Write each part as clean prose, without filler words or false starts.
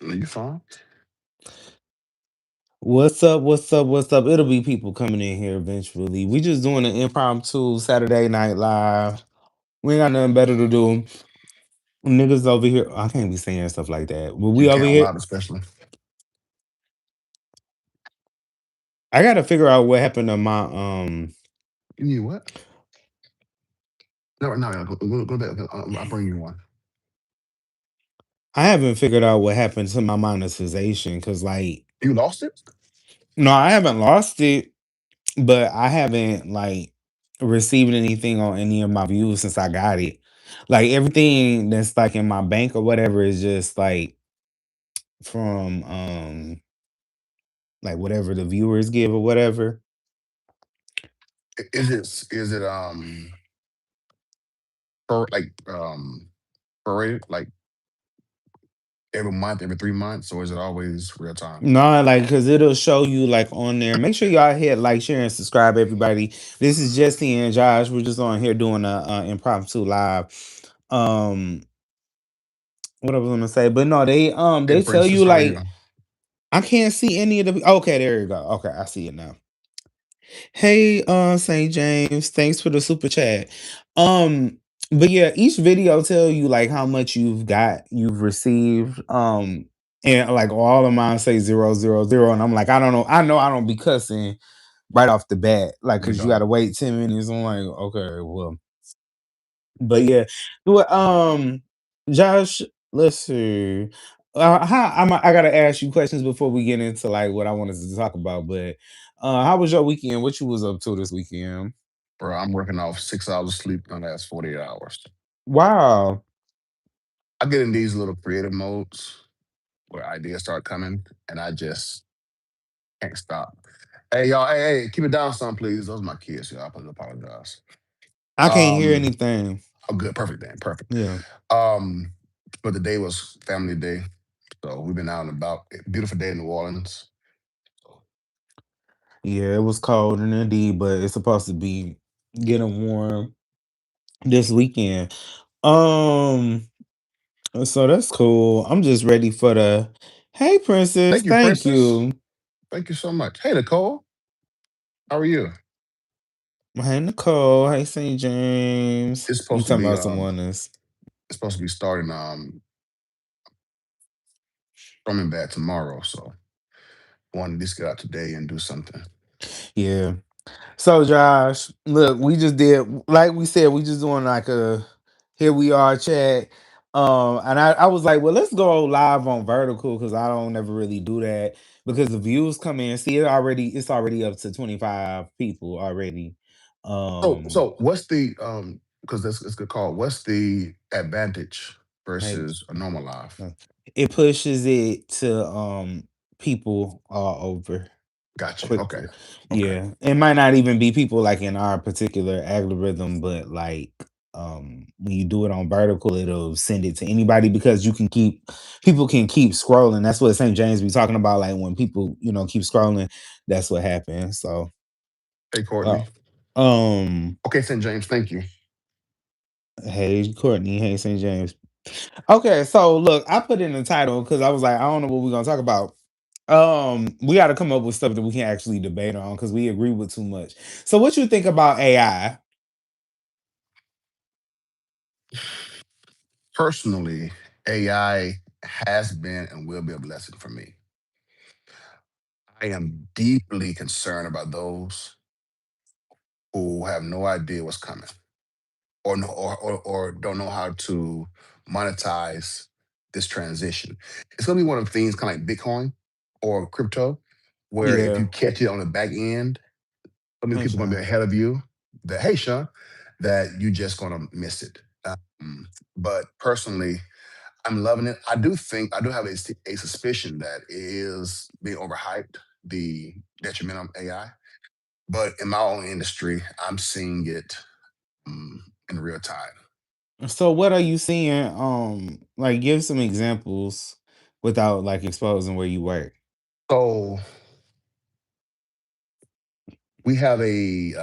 No, you fine. What's up? What's up? What's up? It'll be people coming in here eventually. We just doing an impromptu Saturday night live. We ain't got nothing better to do. Niggas over here. I can't be saying stuff like that. But You we over can't here. loud, especially. I gotta figure out what happened to my You need what? No, no, go back. I'll bring you one. I haven't figured out what happened to my monetization because like You lost it, no, I haven't lost it, but I haven't like received anything on any of my views since I got it. Like everything that's like in my bank or whatever is just like from like whatever the viewers give or whatever. is it like prorated, like every month, every 3 months, or is it always real time? No, like because it'll show you like on there. Make sure y'all hit like, share, and subscribe, everybody. This is Jesse and Josh. We're just on here doing a impromptu live. Um, what I was gonna say, but no, Hey, they tell princess, you how are you? like I can't see any of the. Okay, there you go. Okay, I see it now. Hey, St. James, thanks for the super chat. Um, but yeah, each video tell you like how much you've received. And like all of mine say 000, and I'm like, I don't know. I know I don't be cussing right off the bat, like You because you got don't. to wait 10 minutes. I'm like, okay, well, but yeah, but Josh, let's see. I gotta ask you questions before we get into like what I wanted to talk about. But how was your weekend? What you was up to this weekend? Bro, I'm working off 6 hours of sleep in the last 48 hours. Wow, I get in these little creative modes where ideas start coming, and I just can't stop. Hey, y'all, hey, keep it down, son, please. Those are my kids, y'all. I apologize. I can't hear Um, anything. oh, good, perfect, then, perfect. Yeah, Um, but the day was family day, so we've been out and about. Beautiful day in New Orleans. yeah, it was cold and indeed, but it's supposed to be getting warm this weekend. Um, so that's cool. I'm just ready for the. Hey, princess, Thank you, thank princess. you. Thank you so much. Hey, Nicole, how are you? Hey, Nicole. Hey, St. James. It's You supposed to talking be about someone else? it's supposed to be starting coming back tomorrow, so I wanted to just get out today and do something. Yeah. So Josh, look, we just did like we said, we just doing like a here we are chat. And I was like, well, let's go live on vertical because I don't never really do that because the views come in. See, it's already up to 25 people already. So Um so what's the because that's it's a good call. What's the advantage hey, versus a normal live? uh, it pushes it to people all over Got you. Okay. quicker. Okay. Yeah. It might not even be people like in our particular algorithm, but like when you do it on vertical, it'll send it to anybody because people can keep scrolling. That's what St. James be talking about. Like when people, keep scrolling, that's what happens. So Hey, uh, Courtney. um Okay, St. James, thank you. hey Courtney, hey St. James. Okay, so look, I put in the title because I was like, I don't know what we're gonna talk about. We got to come up with stuff that we can actually debate on because we agree with too much. So, what you think about AI? Personally, AI has been and will be a blessing for me. I am deeply concerned about those who have no idea what's coming or no, or don't know how to monetize this transition. It's gonna be one of the things kind of like Bitcoin or crypto, where if Yeah, you catch it on the back end, so many hey people gonna be Sean. ahead of you that hey Sean, that you just gonna miss it. But personally, I'm loving it. I do have a suspicion that it is being overhyped, the detriment of AI. But in my own industry, I'm seeing it in real time. So, what are you seeing? Like, give some examples without like exposing where you work. So we have a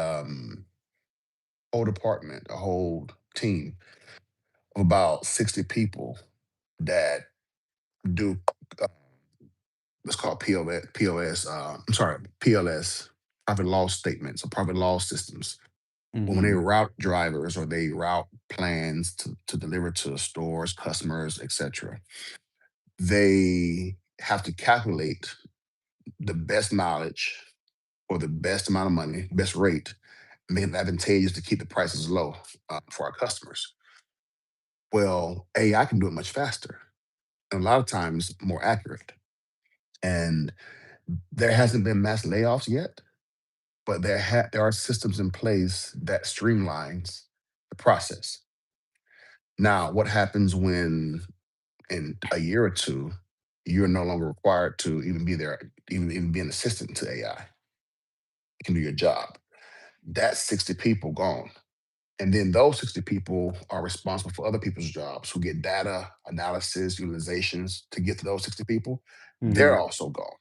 whole department, a whole team of about 60 people that do. uh, what's called POS. I'm sorry, PLS, profit loss statements or profit loss systems. When they Mhm. route drivers or they route plans to deliver to stores, customers, etc., they have to calculate the best mileage or the best amount of money, best rate, make it advantageous to keep the prices low for our customers. Well, AI can do it much faster and a lot of times more accurate. And there hasn't been mass layoffs yet, but there are systems in place that streamlines the process. Now, what happens when in a year or two you're no longer required to even be there, even be an assistant to AI? It can do your job. That's 60 people gone. And then those 60 people are responsible for other people's jobs who get data, analysis, utilizations to get to those 60 people. They're Mhm. also gone.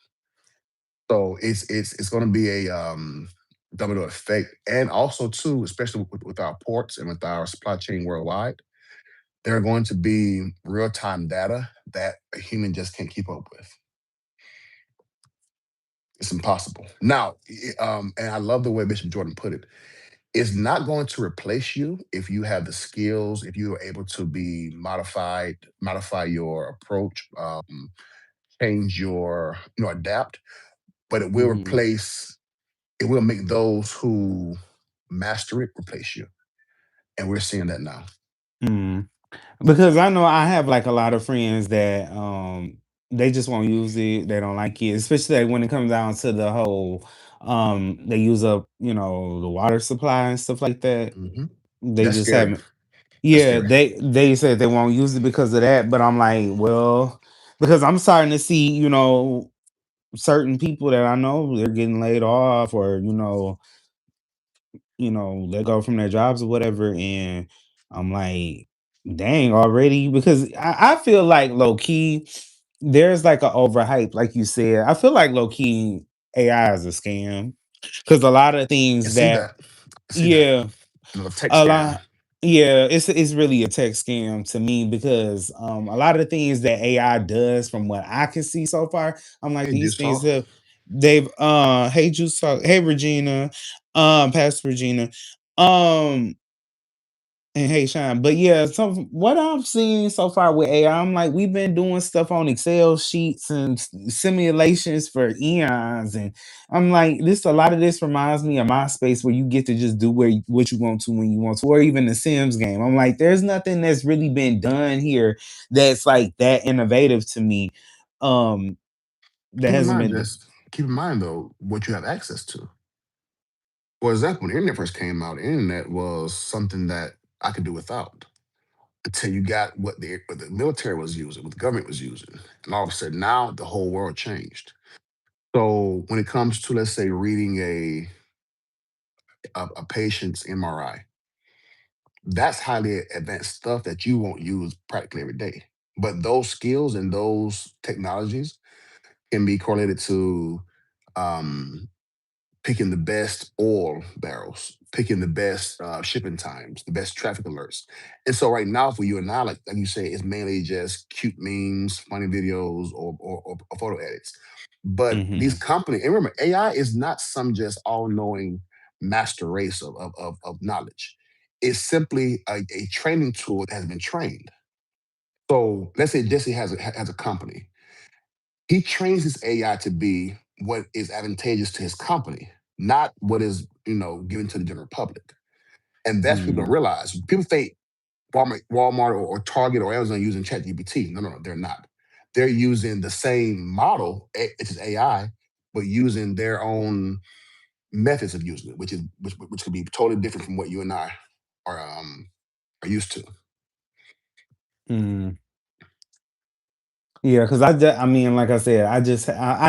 So it's going to be a domino effect, and also too, especially with our ports and with our supply chain worldwide, there are going to be real time data that a human just can't keep up with. It's impossible. Now, and I love the way Bishop Jordan put it. It's not going to replace you if you have the skills, if you are able to be modify your approach, change your, adapt. But it will Mhm. replace. It will make those who master it replace you, and we're seeing that now. Mhm. Because I know I have like a lot of friends that they just won't use it. They don't like it, especially like when it comes down to the whole they use up, the water supply and stuff like that. Hmm. They That's just scary. haven't. That's Yeah, scary. they said they won't use it because of that, but I'm like, well, because I'm starting to see, certain people that I know they're getting laid off or, let go from their jobs or whatever. And I'm like, dang, already? Because I feel like low key, there's like a overhype, like you said. I feel like low key AI is a scam. Because a lot of I things see that, that. I see that. yeah, Another tech a scam. lot. Yeah, it's really a tech scam to me because a lot of the things that AI does from what I can see so far, I'm like Hey, these Juice things Talk. have they've hey Juice Talk, hey Regina, Pastor Regina, um and hey Shine. But yeah, so what I've seen so far with AI, I'm like, we've been doing stuff on Excel sheets and simulations for eons. And I'm like, this a lot of this reminds me of MySpace where you get to just do what you want to when you want to, or even the Sims game. I'm like, there's nothing that's really been done here that's like that innovative to me. Um, that Keep in hasn't mind, been. just keep in mind though what you have access to. For example, when the internet first came out, the internet was something that I could do without until you got what the military was using, what the government was using, and all of a sudden now the whole world changed. So when it comes to, let's say, reading a patient's MRI, that's highly advanced stuff that you won't use practically every day. But those skills and those technologies can be correlated to um, picking the best oil barrels, picking the best shipping times, the best traffic alerts. And so right now for you and I, like you say, it's mainly just cute memes, funny videos, or photo edits. But these Mhm, companies, and remember, AI is not some just all-knowing master race of knowledge. It's simply a training tool that has been trained. So let's say Jesse has a company. He trains his AI to be what is advantageous to his company, not what is, given to the general public. And that's what people don't mhm, realize. People think Walmart or Target or Amazon using ChatGPT. No, no, no, they're not. They're using the same model, which is AI, but using their own methods of using it, which could be totally different from what you and I are used to. mhm. Yeah, because I mean, like I said, I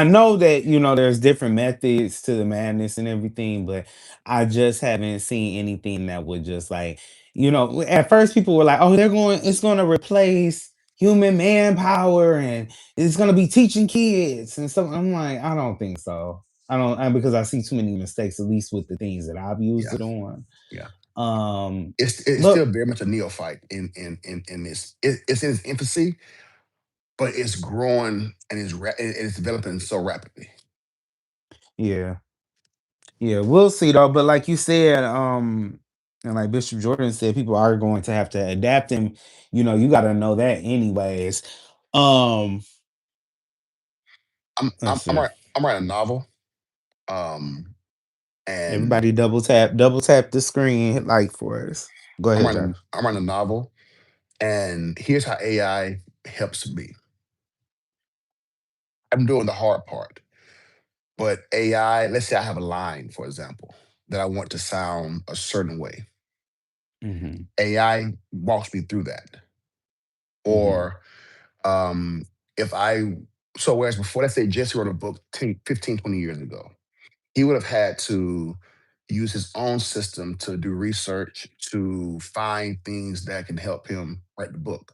know that there's different methods to the madness and everything, but I just haven't seen anything that would just like, at first people were like, oh, it's going to replace human manpower and it's going to be teaching kids and stuff. I'm like, I don't think so. Because I see too many mistakes, at least with the things that I've used Yeah, it on. yeah. Um, It's but still very much a neophyte in this. It's in its infancy, but it's growing and it's developing so rapidly. Yeah. Yeah, we'll see though. But like you said, and like Bishop Jordan said, people are going to have to adapt, and you got to know that anyways. Um, I'm let's I'm I'm, see. write, I'm writing a novel, um, and Everybody double tap the screen, hit like for us. Go ahead, Josh. I'm writing a novel, and here's how AI helps me. I'm doing the hard part, but AI. Let's say I have a line, for example, that I want to sound a certain way. Hmm. AI walks me through that, Hmm. or um, if I so whereas before, let's say Jesse wrote a book 10, 15, 20 years ago, he would have had to use his own system to do research to find things that can help him write the book.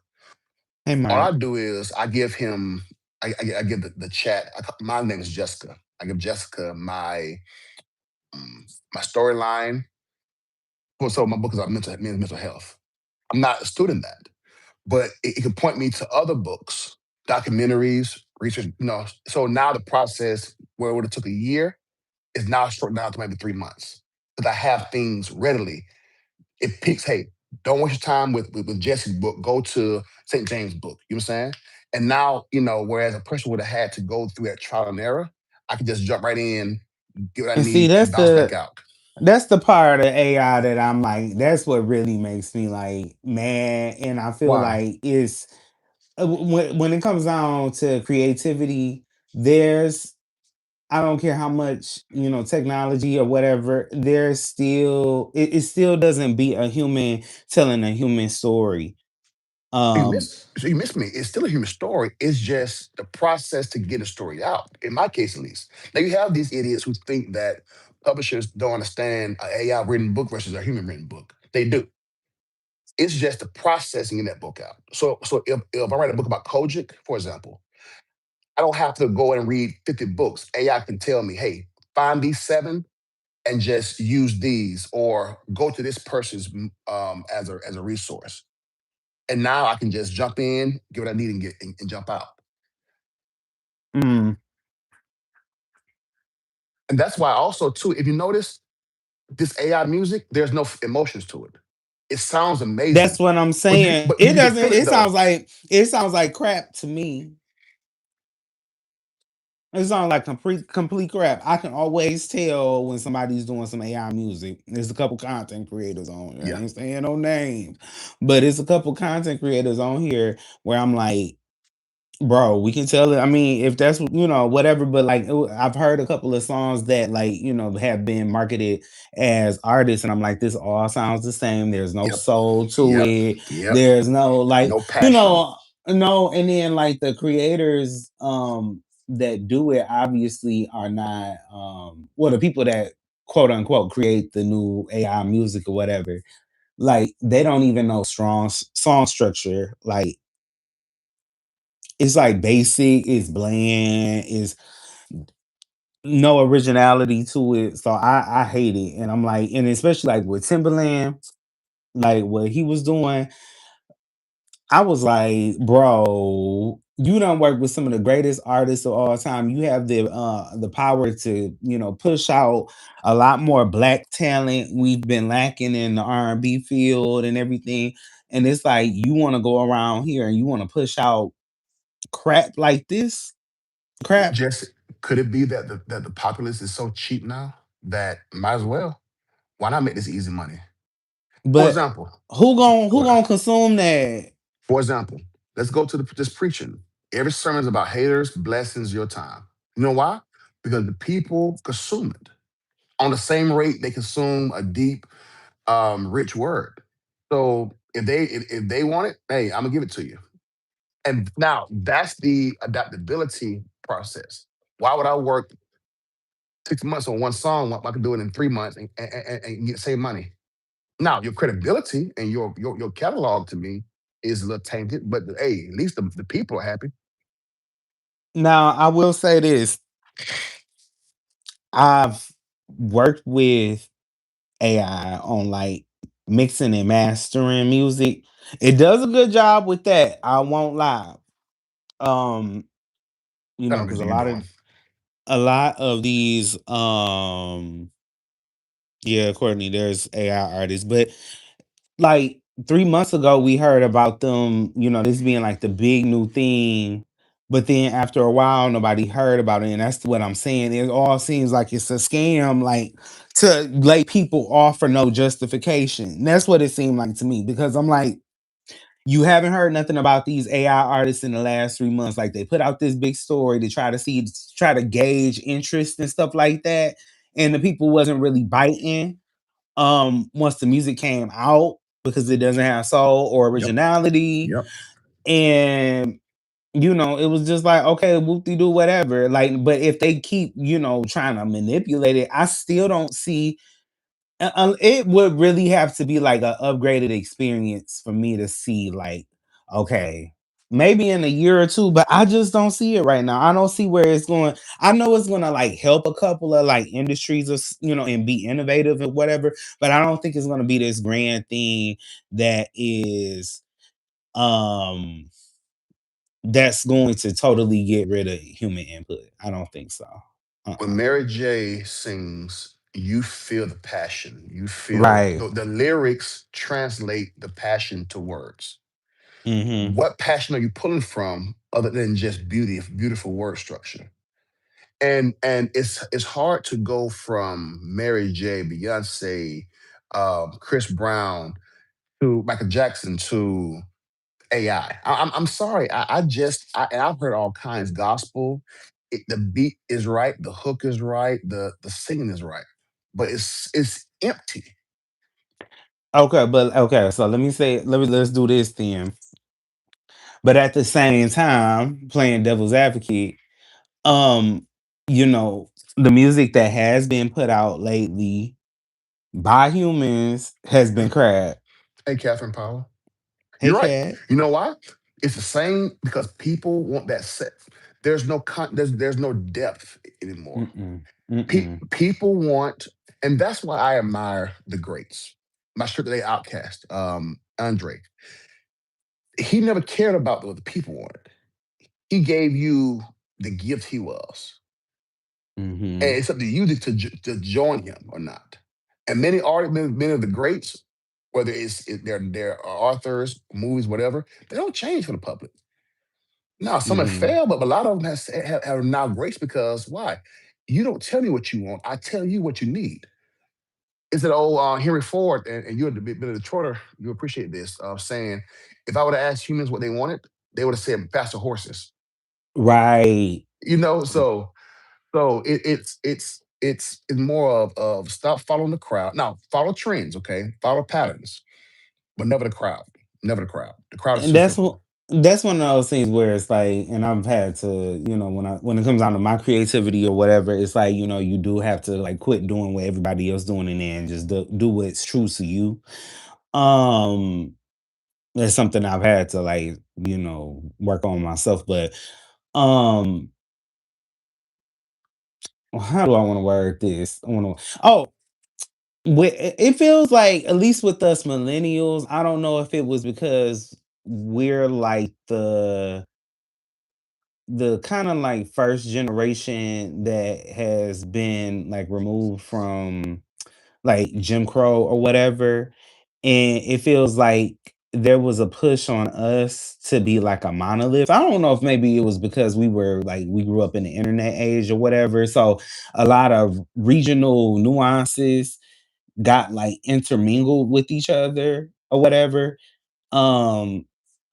Hey, All I Mike. do is I give him, I give the chat. My name is Jessica. I give Jessica my storyline. Well, so my book is about mental health. I'm not a student in that, but it can point me to other books, documentaries, research. So now the process where it would have took a year is now shortened down to maybe 3 months because I have things readily. It picks, hey, don't waste your time with Jesse's book. Go to St. James' book. You know what I'm saying? And now, whereas a person would have had to go through that trial and error, I can just jump right in, get what I And see, need, and bounce back out. that's the part of AI that I'm like, that's what really makes me like mad, and I feel Why? like it's when it comes down to creativity, there's I don't care how much technology or whatever. There's still it still doesn't beat a human telling a human story. Um, You missed me. It's still a human story. It's just the process to get a story out. In my case, at least. Now you have these idiots who think that publishers don't understand an AI written book versus a human written book. They do. It's just the processing in that book out. So if I write a book about Kojic, for example, I don't have to go and read 50 books. AI can tell me, hey, find these seven and just use these, or go to this person's as a resource. And now I can just jump in, get what I need, and and jump out. mm, And that's why also too, if you notice this AI music, there's no emotions to it. It sounds that's amazing, what I'm saying. but It you can doesn't. feel it though. It sounds like crap to me. It sounds like complete crap. I can always tell when somebody's doing some AI music. There's a couple content creators on here. I Yeah. ain't saying no names, but it's a couple content creators on here where I'm like, bro, we can tell it. I mean, if that's whatever. But like, I've heard a couple of songs that like have been marketed as artists, and I'm like, this all sounds the same. There's no Yep. soul to Yep. it. Yep. There's no like, No passion. no. And then like the creators that do it obviously are not well the people that quote unquote create the new AI music or whatever. Like they don't even know strong song structure. Like it's like basic, it's bland, it's no originality to it. So I hate it. And I'm like, and especially like with Timberland, like what he was doing, I was like, bro, you don't work with some of the greatest artists of all time. You have the power to, push out a lot more black talent we've been lacking in the R&B field and everything. And it's like you want to go around here and you want to push out crap like this crap. Just could it be that the populace is so cheap now that might as well? Why not make this easy money? For But example, who go ahead. gonna consume that? For example, let's go to this preaching. Every sermon is about haters, blessings, your time. You know why? Because the people consume it on the same rate they consume a deep, rich word. So if they want it, hey, I'm gonna give it to you. And now that's the adaptability process. Why would I work 6 months on one song when I can do it in 3 months and get the same money? Now your credibility and your catalog to me is a little tainted, but hey, at least the people are happy. Now I will say this: I've worked with AI on like mixing and mastering music. It does a good job with that. I won't lie. Um, I know because what you're doing. a lot of these yeah, Courtney, there's AI artists, but like 3 months ago we heard about them, this being like the big new thing. But then after a while, nobody heard about it. And that's what I'm saying. It all seems like it's a scam, like to lay people off for no justification. That's what it seemed like to me. Because I'm like, you haven't heard nothing about these AI artists in the last 3 months. Like they put out this big story to try to gauge interest and stuff like that. And the people wasn't really biting once the music came out because it doesn't have soul or Yep. originality. Yep. And it was just like, okay, whoop de doo, whatever. Like, but if they keep, trying to manipulate it, I still don't see. It would really have to be like an upgraded experience for me to see, like, okay, maybe in a year or two, but I just don't see it right now. I don't see where it's going. I know it's going to like help a couple of like industries, and be innovative and whatever, but I don't think it's going to be this grand thing that is, um, that's going to totally get rid of human input. I don't think so. When Uh-uh. Mary J sings, you feel the passion. You feel Right. the lyrics translate the passion to words. Mm-hmm. What passion are you pulling from other than just beautiful word structure? And it's hard to go from Mary J, Beyonce, Chris Brown to Michael Jackson to AI. I'm sorry. And I've heard all kinds gospel. The beat is right, the hook is right, the singing is right, but it's empty. Okay, but okay, so let's do this then. But at the same time, playing devil's advocate, um, you know, the music that has been put out lately by humans has been Yeah. crap. Hey, Catherine Powell, Hey, you're right. cat. You know why? It's the same because people want that set. There's no depth anymore. Mm-mm. Mm-mm. People want, and that's why I admire the greats. My straight today outcast, Andre. He never cared about what the people wanted. He gave you the gift he was, and Mm-hmm. it's up to you to join him or not. And many artists, many of the greats, whether they're authors, movies, whatever, they don't change for the public. Now, some have Mm-hmm. failed, but a lot of them have now greats because why? You don't tell me what you want. I tell you what you need. It's an old Henry Ford, and you're a bit of a Detroiter. You appreciate this, saying, if I would have asked humans what they wanted, they would have said faster horses. Right. So it's more of stop following the crowd. Now follow trends, okay? Follow patterns, but never the crowd. Never the crowd. The crowd is And too fickle. that's one of those things where it's like, and I've had to, when it comes down to my creativity or whatever, it's like, you do have to like quit doing what everybody else doing and then just do what's true to you. Um, that's something I've had to like, work on myself. But um, how do I want to word this? I want to. Oh, it feels like at least with us millennials, I don't know if it was because we're like the kind of like first generation that has been like removed from like Jim Crow or whatever. And it feels like there was a push on us to be like a monolith. I don't know if maybe it was because we grew up in the internet age or whatever. So a lot of regional nuances got like intermingled with each other or whatever. Um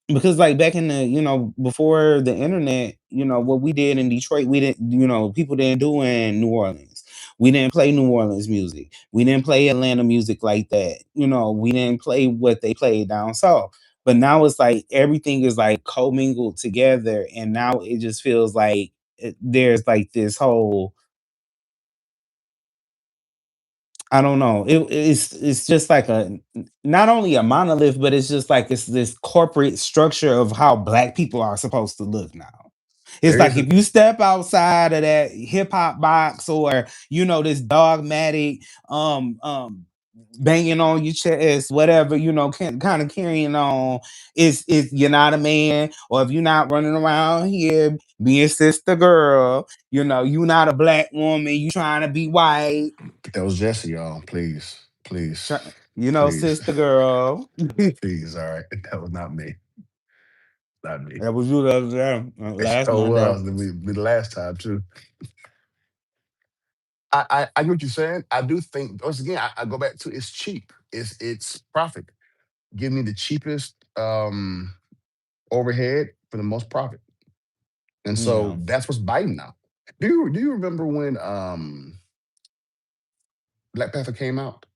because like back in the before the internet, what we did in Detroit, we didn't, people didn't do in New Orleans. We didn't play New Orleans music. We didn't play Atlanta music like that. We didn't play what they played down south. But now it's like everything is like commingled together, and now it just feels like there's like this whole, I don't know. It's just like not only a monolith, but it's just like it's this corporate structure of how black people are supposed to look now. It's There like is a if you step outside of that hip hop box or this dogmatic banging on your chest, whatever, kind of carrying on. Is you're not a man, or if you're not running around here being sister girl, you're not a black woman, you trying to be white, That was Jesse, y'all. Please, please, try, please, sister girl. please. All right, that was not me. Not me. That was you the other day, It last sure Monday. was. Be the last time too. I get what you're saying. I do think once again, I go back to it's cheap. It's profit. Give me the cheapest overhead for the most profit. And so Yeah. that's what's biting now. Do you remember when Black Panther came out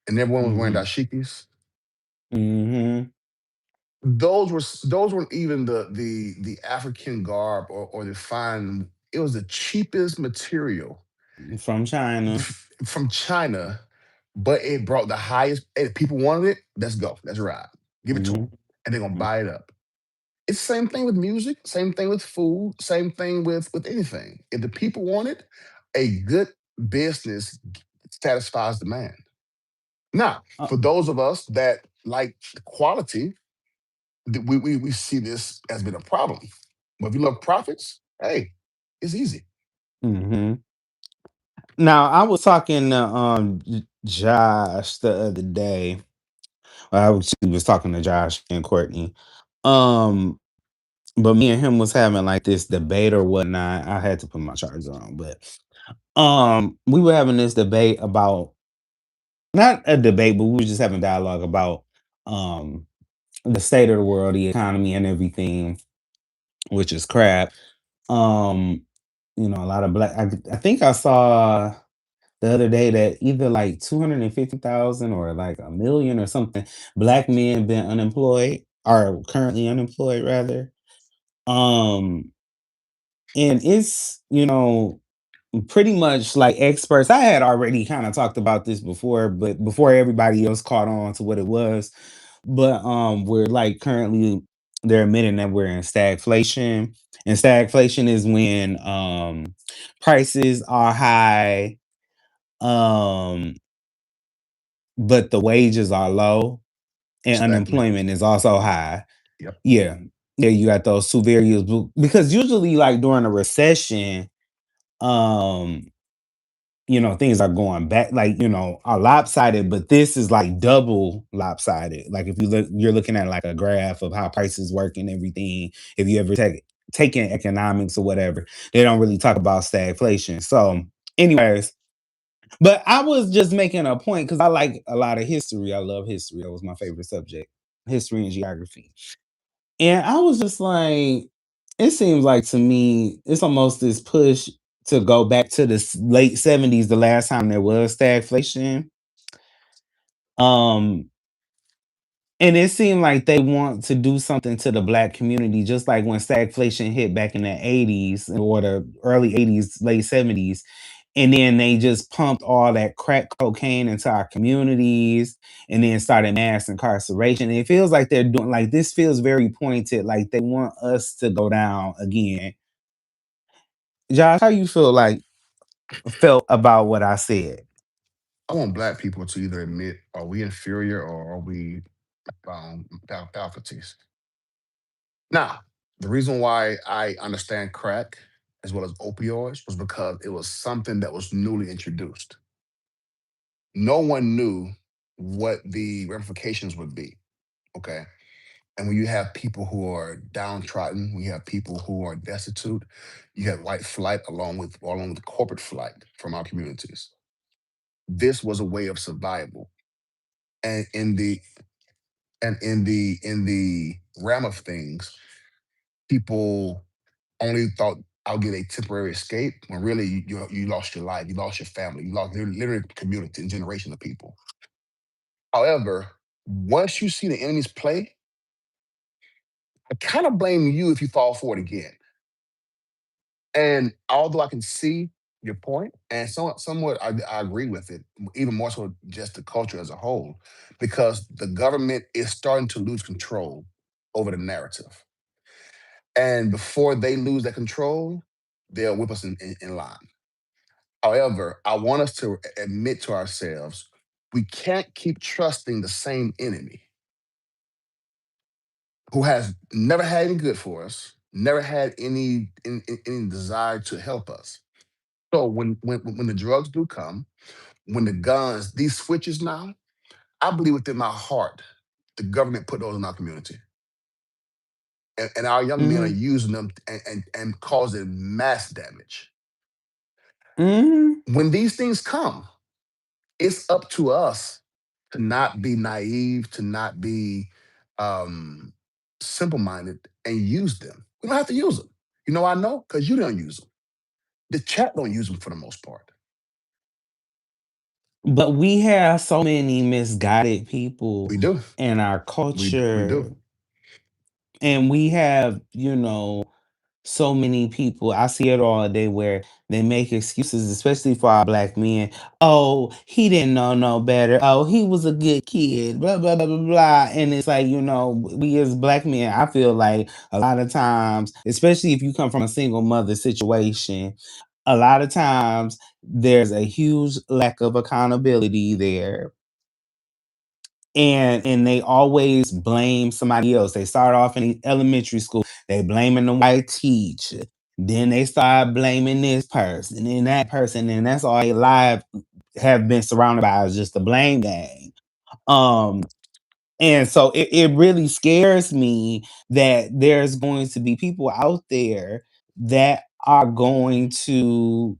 and everyone was wearing Hmm. dashikis? Hmm. Those weren't even the African garb or the fine. It was the cheapest material From China. from China, but it brought the highest. If people wanted it, let's go, let's ride, give it to them, Hmm. and they're gonna buy it up. It's the same thing with music, same thing with food, same thing with anything. If the people want it, a good business satisfies demand. Now, Uh, for those of us that like quality, we see this as been a problem. But if you love profits, hey, it's easy. mhm. Now, I was talking to Josh the other day. Was talking to Josh and Courtney. Um, but me and him was having like this debate or whatnot. I had to put my charger on, but we were having this debate about, not a debate, but we were just having dialogue about um the state of the world, the economy, and everything, which is crap. Um, a lot of black. I think I saw the other day that either like 250,000 or like a million or something black men been unemployed, are currently unemployed rather. Um and it's, pretty much like experts. I had already kind of talked about this before, but before everybody else caught on to what it was. But we're like currently, they're admitting that we're in stagflation. And stagflation is when prices are high, um but the wages are low and Stagnant. unemployment is also high. Yep. Yeah. Yeah, you got those two variables, because usually like during a recession, um, things are going back, like, are lopsided, but this is like double lopsided. Like if you're looking at like a graph of how prices work and everything. If you ever taken economics or whatever, they don't really talk about stagflation. So, anyways, but I was just making a point because I like a lot of history. I love history. That was my favorite subject, history and geography. And I was just like, it seems like to me, it's almost this push to go back to the late 70s, the last time there was stagflation. Um, and it seemed like they want to do something to the black community, just like when stagflation hit back in the 80s or the early 80s, late 70s. And then they just pumped all that crack cocaine into our communities and then started mass incarceration. And it feels like they're doing, like, this feels very pointed, like they want us to go down again. Josh, how you felt about what I said? I want black people to either admit, are we inferior or are we faculties? Now, the reason why I understand crack as well as opioids was because it was something that was newly introduced. No one knew what the ramifications would be. Okay. And when you have people who are downtrodden, when you have people who are destitute, you have white flight along with corporate flight from our communities. This was a way of survival. And in the realm of things, people only thought I'll get a temporary escape when really you lost your life, you lost your family, you lost literally community and generation of people. However, once you see the enemy's play, I kind of blame you if you fall for it again. And although I can see your point, and somewhat I agree with it, even more so just the culture as a whole, because the government is starting to lose control over the narrative. And before they lose that control, they'll whip us in line. However, I want us to admit to ourselves We can't keep trusting the same enemy who has never had any good for us, never had any desire to help us. So when the drugs do come, when the guns, these switches now, I believe within my heart, the government put those in our community. And our young men are Mhm. using them and causing mass damage. Mhm. When these things come, it's up to us to not be naive, to not be um, simple minded, and use them. We don't have to use them. You know, I know because you don't use them. The chat don't use them for the most part. But we have so many misguided We people do. in our We do. culture, and we have, so many people. I see it all day where they make excuses, especially for our black men. Oh, he didn't know no better. Oh, he was a good kid. Blah blah blah blah blah. And it's like, we as black men, I feel like a lot of times, especially if you come from a single mother situation, a lot of times there's a huge lack of accountability there, and they always blame somebody else. They start off in elementary school, they blaming the white teacher. Then they start blaming this person and that person, and that's all they life have been surrounded by is just the blame game. Um, and so it really scares me that there's going to be people out there that are going to,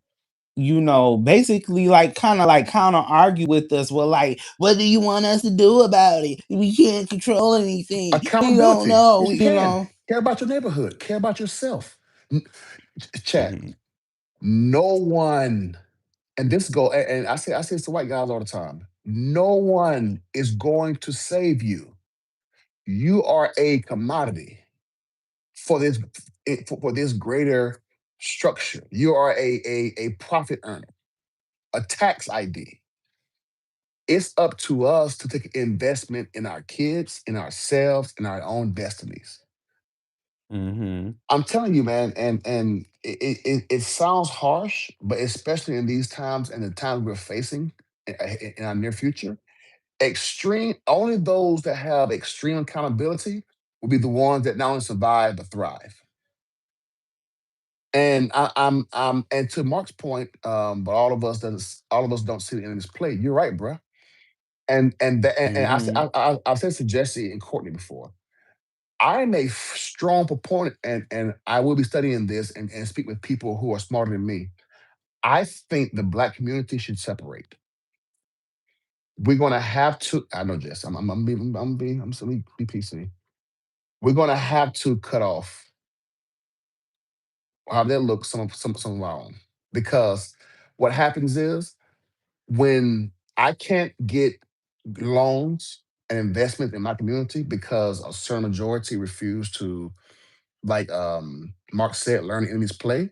basically like kind of argue with us. Well, like, what do you want us to do about it? We can't control anything. We don't Accountability. know, You can care about your neighborhood, care about yourself. N- Chat. Mhm. No one, and this go, and I say this to white guys all the time. No one is going to save you. You are a commodity for this greater structure. You are a profit earner, a tax ID. It's up to us to take investment in our kids, in ourselves, in our own destinies. Mhm. I'm telling you, man, and it sounds harsh, but especially in these times and the times we're facing in our near future, extreme only those that have extreme accountability will be the ones that not only survive but thrive. And and to Mark's point, but all of us don't see the end of this play. You're right, bro. And Mhm. I've said to Jesse and Courtney before. I'm a strong proponent, and I will be studying this and speak with people who are smarter than me. I think the black community should separate. We're gonna have to. I know, Jess. I'm still be PC. We're gonna have to cut off how they look some of our own because what happens is when I can't get loans and investment in my community because a certain majority refuse to, like Mark said, learn the enemy's play.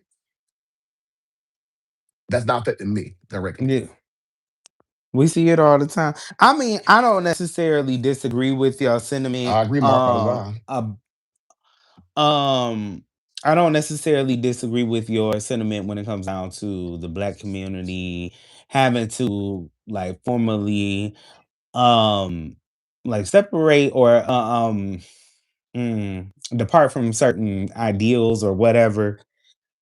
That's not affecting me directly. Yeah. We see it all the time. I mean, I don't necessarily disagree with your sentiment. I agree, Mark, by design. Um, I don't necessarily disagree with your sentiment when it comes down to the black community having to like formally um like separate or depart from certain ideals or whatever.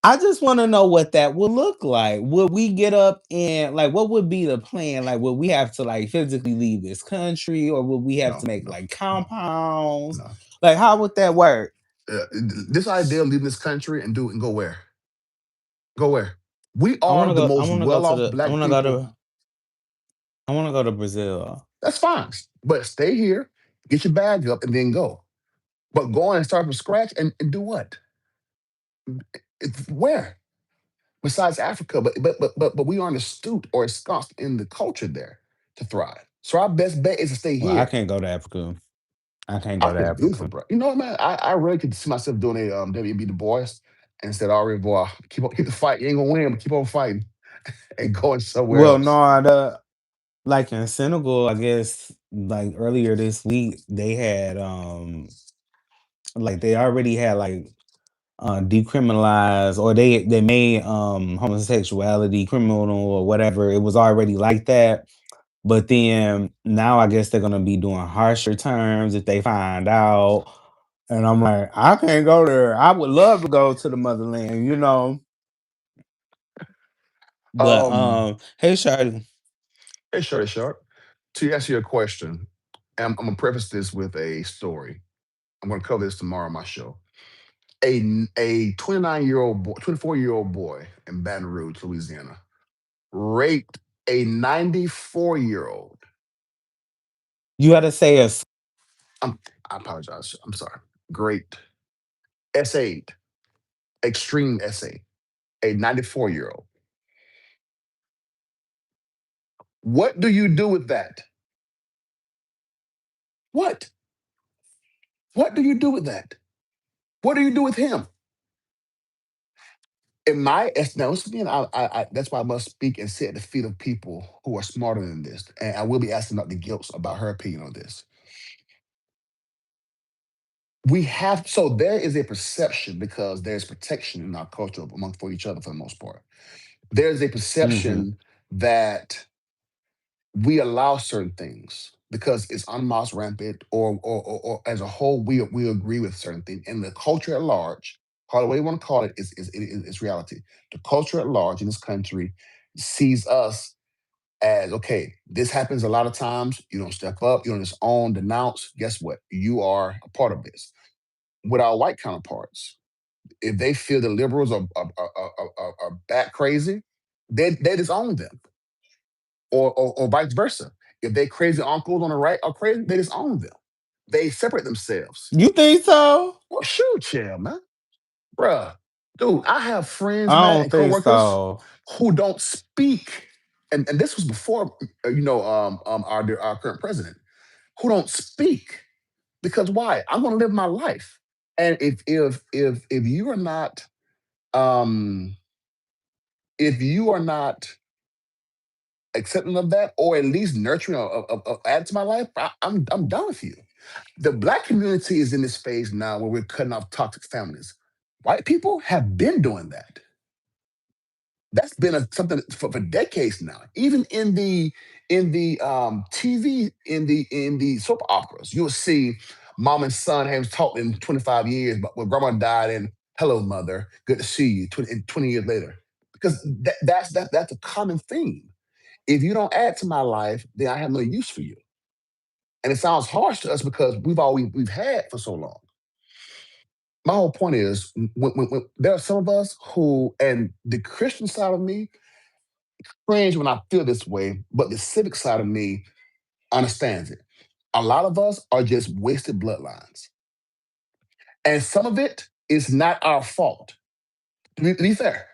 I just want to know what that would look like. Would we get up and like what would be the plan? Like would we have to like physically leave this country or would we have No, to make no, like no, compounds? no. Like how would that work? This idea of leaving this country and go where? Go where? We I are want to the go I most want to go to well-off the I black want to go people. to I want to go to Brazil. That's fine, but stay here, get your bag up, and then go. But go on and start from scratch and do what? Where? Besides Africa, but we aren't astute or ensconced in the culture there to thrive. So our best bet is to stay Well, I here. can't go to Africa. I can't go to Africa's beautiful, Africa. bro. You know what, man? I really could see myself doing a WB Du Bois and said, "Au revoir. Keep the fight. You ain't gonna win, but keep on fighting and going somewhere Well, else." no, like in Senegal, I guess like earlier this week they had like they already had like decriminalized or they made homosexuality criminal or whatever. It was already like that. But then now I guess they're gonna be doing harsher terms if they find out. And I'm like, I can't go there. I would love to go to the motherland, you know. But Um, hey Shawty. hey, short, short. To answer your question, I'm gonna preface this with a story. I'm gonna cover this tomorrow on my show. A 29-year-old boy, 24-year-old boy in Baton Rouge, Louisiana, raped a 94-year-old. You gotta say us. I'm, I apologize. I'm sorry. Great. S8, extreme S8, a 94-year-old. What do you do with that? What? What do you do with that? What do you do with him? In my now, once again, that's why I must speak and sit at the feet of people who are smarter than this. And I will be asking Dr. Gilts about her opinion on this. We have so there is a perception because there's protection in our culture among for each other for the most part. There's a Hmm. perception that we allow certain things because it's unmasked rampant or as a whole we agree with certain things and the culture at large, call it what you want to call it, is reality. The culture at large in this country sees us as okay, this happens a lot of times, you don't step up, you don't just own, denounce, guess what, you are a part of this. With our white counterparts, if they feel the liberals are bat crazy, they disown them, or vice versa. If they crazy uncles on the right are crazy, they disown them. They separate themselves. You think so? Well, shoot, chill, man, bruh, dude. I have friends, I man, don't and think coworkers so. who don't speak, and this was before our current president, who don't speak because why? I'm going to live my life, and if you are not um if you are not accepting of that, or at least nurturing or add to my life, I'm done with you. The black community is in this phase now where we're cutting off toxic families. White people have been doing that. That's been something for decades now. Even in the TV, in the soap operas, you'll see mom and son haven't talked in 25 years, but when grandma died, and hello mother, good to see you 20 years later. Because that's a common theme. If you don't add to my life, then I have no use for you. And it sounds harsh to us because we've had for so long. My whole point is when there are some of us who, and the Christian side of me cringe when I feel this way, but the civic side of me understands it. A lot of us are just wasted bloodlines. And some of it is not our fault. To be fair,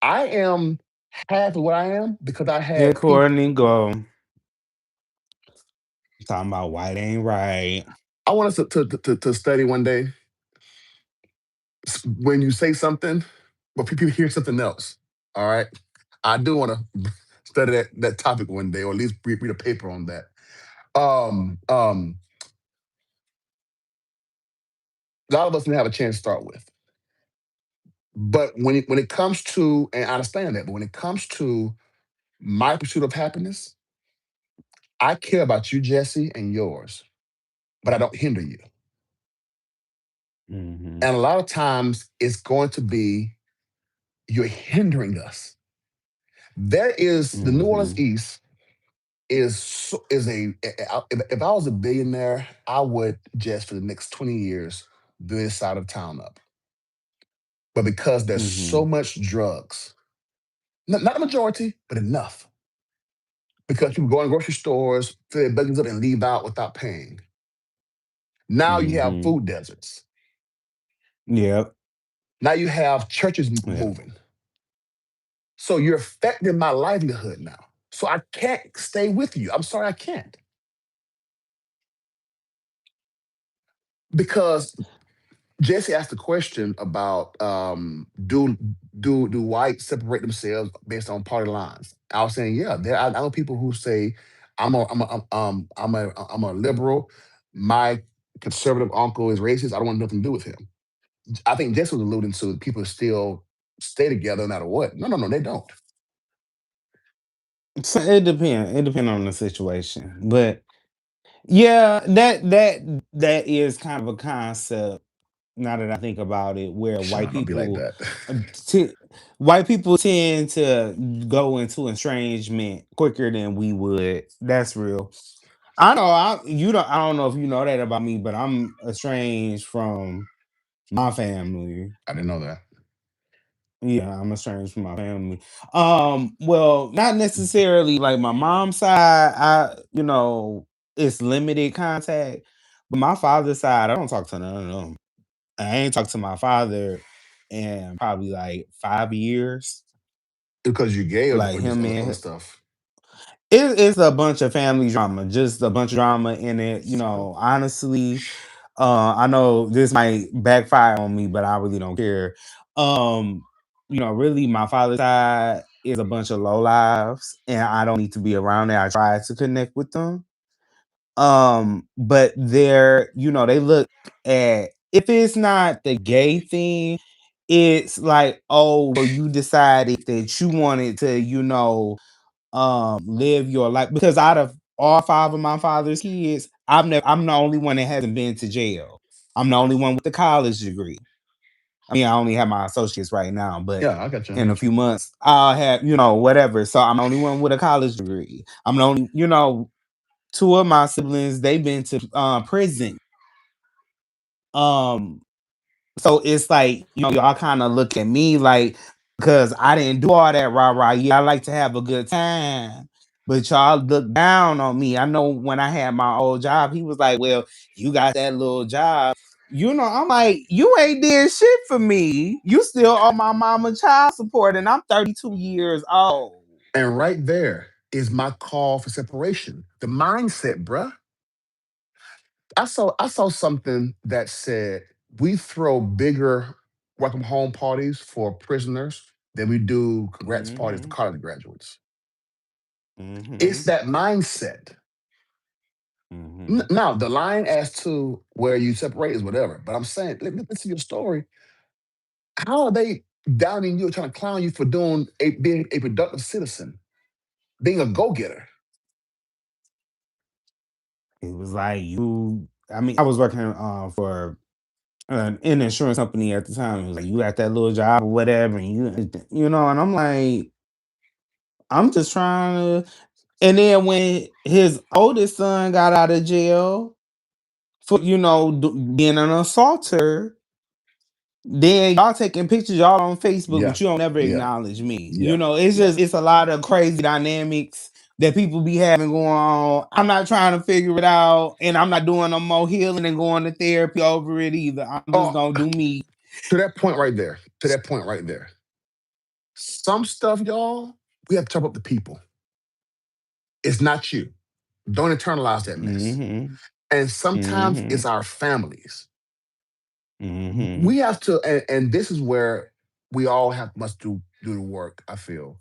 I am half of what I am because I Here had people. Courtney go. Talking about white ain't right. I want us to study one day when you say something, but people hear something else. All right. I do want to study that topic one day, or at least read a paper on that. Um, um, a lot of us didn't have a chance to start with. But when it comes to, and I understand that, but when it comes to my pursuit of happiness, I care about you, Jesse, and yours, but I don't hinder you. Hmm. And a lot of times it's going to be you're hindering us. There is the New Orleans Hmm. East is if I was a billionaire, I would just for the next 20 years build this side of town up. But because there's so Hmm. much drugs, not a majority, but enough. Because people go in grocery stores, fill their buckets up, and leave out without paying. Now you have Hmm. food deserts. Yep. Now you have churches Yep. moving. So you're affecting my livelihood now. So I can't stay with you. I'm sorry, I can't. Because Jesse asked a question about do whites separate themselves based on party lines? I was saying, yeah, I know people who say I'm a liberal. My conservative uncle is racist. I don't want nothing to do with him. I think Jesse was alluding to people still stay together no matter what. No, no, no, they don't. So it depends. It depends on the situation. But yeah, that is kind of a concept now that I think about it, where Sean, don't be like that. uh, t- white people tend to go into estrangement quicker than we would. That's real. I know I don't know if you know that about me, but I'm estranged from my family. I didn't know that. Yeah, I'm estranged from my family. Well, not necessarily like my mom's side. It's limited contact, but my father's side, I don't talk to none of them. I ain't talked to my father in probably like 5 years. Because you're gay Like or just him other and stuff? it's a bunch of family drama, just a bunch of drama in it. So, Honestly, I know this might backfire on me, but I really don't care. Um, really, my father's side is a bunch of low lives, and I don't need to be around there. I try to connect with them. But they look at if it's not the gay thing, it's like, oh, well, you decided that you wanted to, live your life because out of all five of my father's kids, I'm the only one that hasn't been to jail. I'm the only one with the college degree. I mean, I only have my associates right now, but yeah, I got you. I in a got you. few months I'll have, whatever. So I'm the only one with a college degree. I'm the only, two of my siblings, they've been to prison. Um, so it's like, y'all kind of look at me like, because I didn't do all that rah rah. Yeah, I like to have a good time. But y'all look down on me. I know when I had my old job, he was like, well, you got that little job. I'm like, you ain't did shit for me. You still owe my mama child support, and I'm 32 years old. And right there is my call for separation. The mindset, bruh. I saw something that said we throw bigger welcome home parties for prisoners than we do congrats parties for Mm-hmm. college graduates. It's Mm-hmm. that mindset. Mm-hmm. Now, the line as to where you separate is whatever, but I'm saying, listen to your story. How are they downing you, trying to clown you for being a productive citizen, being a go getter? It was like I mean, I was working for an insurance company at the time. It was like, you got that little job or whatever, and and I'm like, I'm just trying to. And then when his oldest son got out of jail for being an assaulter, then y'all taking pictures y'all on Facebook, Yeah, but you don't ever yeah, acknowledge me. yeah. It's a lot of crazy dynamics that people be having going on. I'm not trying to figure it out, and I'm not doing no more healing and going to therapy over it either. I'm just Oh, gonna do me. to that point right there, to that point right there. Some stuff, y'all, we have to talk about the people. It's not you. Don't internalize that mess. Mhm. And sometimes it's Mhm. our families. Mhm. We have to, and this is where we all must do the work. I feel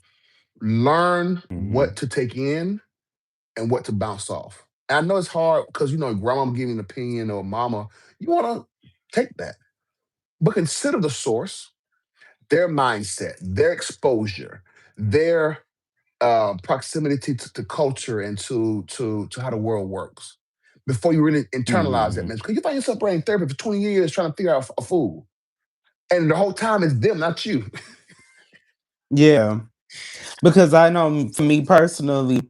learn what Mhm. to take in and what to bounce off. And I know it's hard because grandma giving an opinion or mama, you want to take that, but consider the source, their mindset, their exposure, their proximity to culture and to how the world works before you really internalize that Mhm. message. Because you find yourself brain therapy for 20 years trying to figure out a fool. And the whole time it's them, not you. Yeah. Because I know for me personally,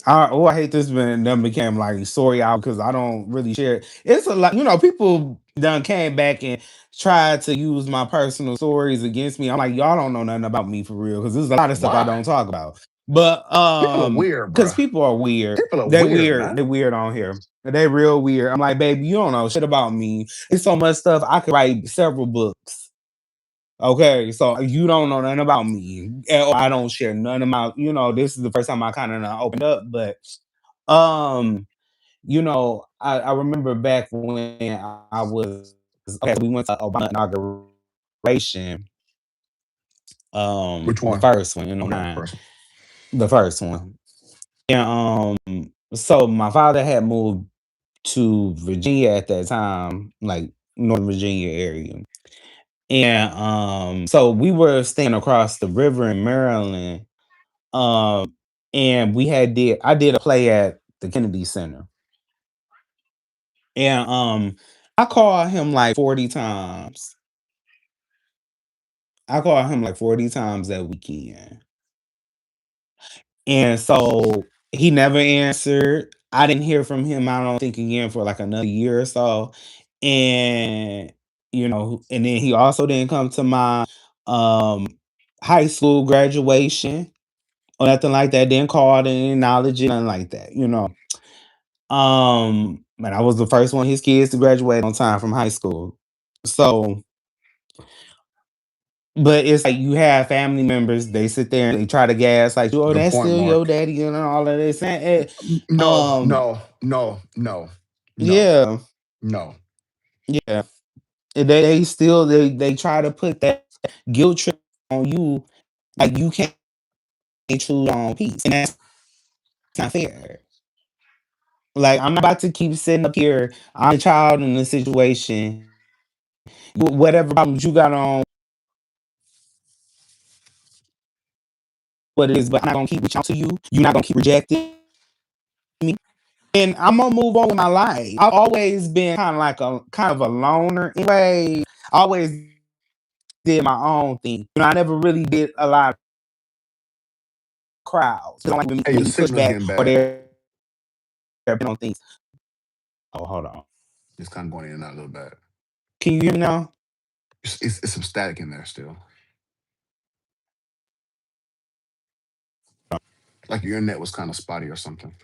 I hate this, but then became like story out because I don't really share it. It's a lot, people done came back and tried to use my personal stories against me. I'm like, y'all don't know nothing about me for real, because there's a lot of stuff I Why? don't talk about. But People are weird, because bruh. people are weird. People are They weird, weird. They man. weird on here. They real weird. I'm like, baby, you don't know shit about me. It's so much stuff I could write several books. Okay, so you don't know nothing about me. I don't share none of my, this is the first time I kind of opened up, but um, I remember back when I was okay, we went to Obama inauguration, Which the one? first one, Okay, nine, person. the first one. And so my father had moved to Virginia at that time, like Northern Virginia area. And so we were staying across the river in Maryland. Um and I did a play at the Kennedy Center, and I called him like 40 times. I called him like 40 times that weekend. And so he never answered. I didn't hear from him, I don't think again for like another year or so. And and then he also didn't come to my um high school graduation or nothing like that. Didn't call, didn't acknowledge it, nothing like that. And I was the first one of his kids to graduate on time from high school. So, but it's like you have family members, they sit there and they try to gas like, "Oh, Good that's point, still your Mark. daddy," and all of this. And No, um, no, no, no, no, yeah, no. yeah. And they still they try to put that guilt trip on you, like you can't choose on peace, and that's not fair. Like I'm not about to keep sitting up here. I'm a child in the situation. Whatever problems you got on, what it is, but I'm not gonna keep reaching out to you. You're not gonna keep rejecting me, and I'm gonna move on with my life. I've always been kind of a loner anyway. I always did my own thing. I never really did a lot of crowds. I don't like Hey, your when you push signal's back getting or bad. they're on things. Oh, hold on. It's kind of going in and out a little bit. Can you hear me now? It's some static in there still. Like your internet was kind of spotty or something.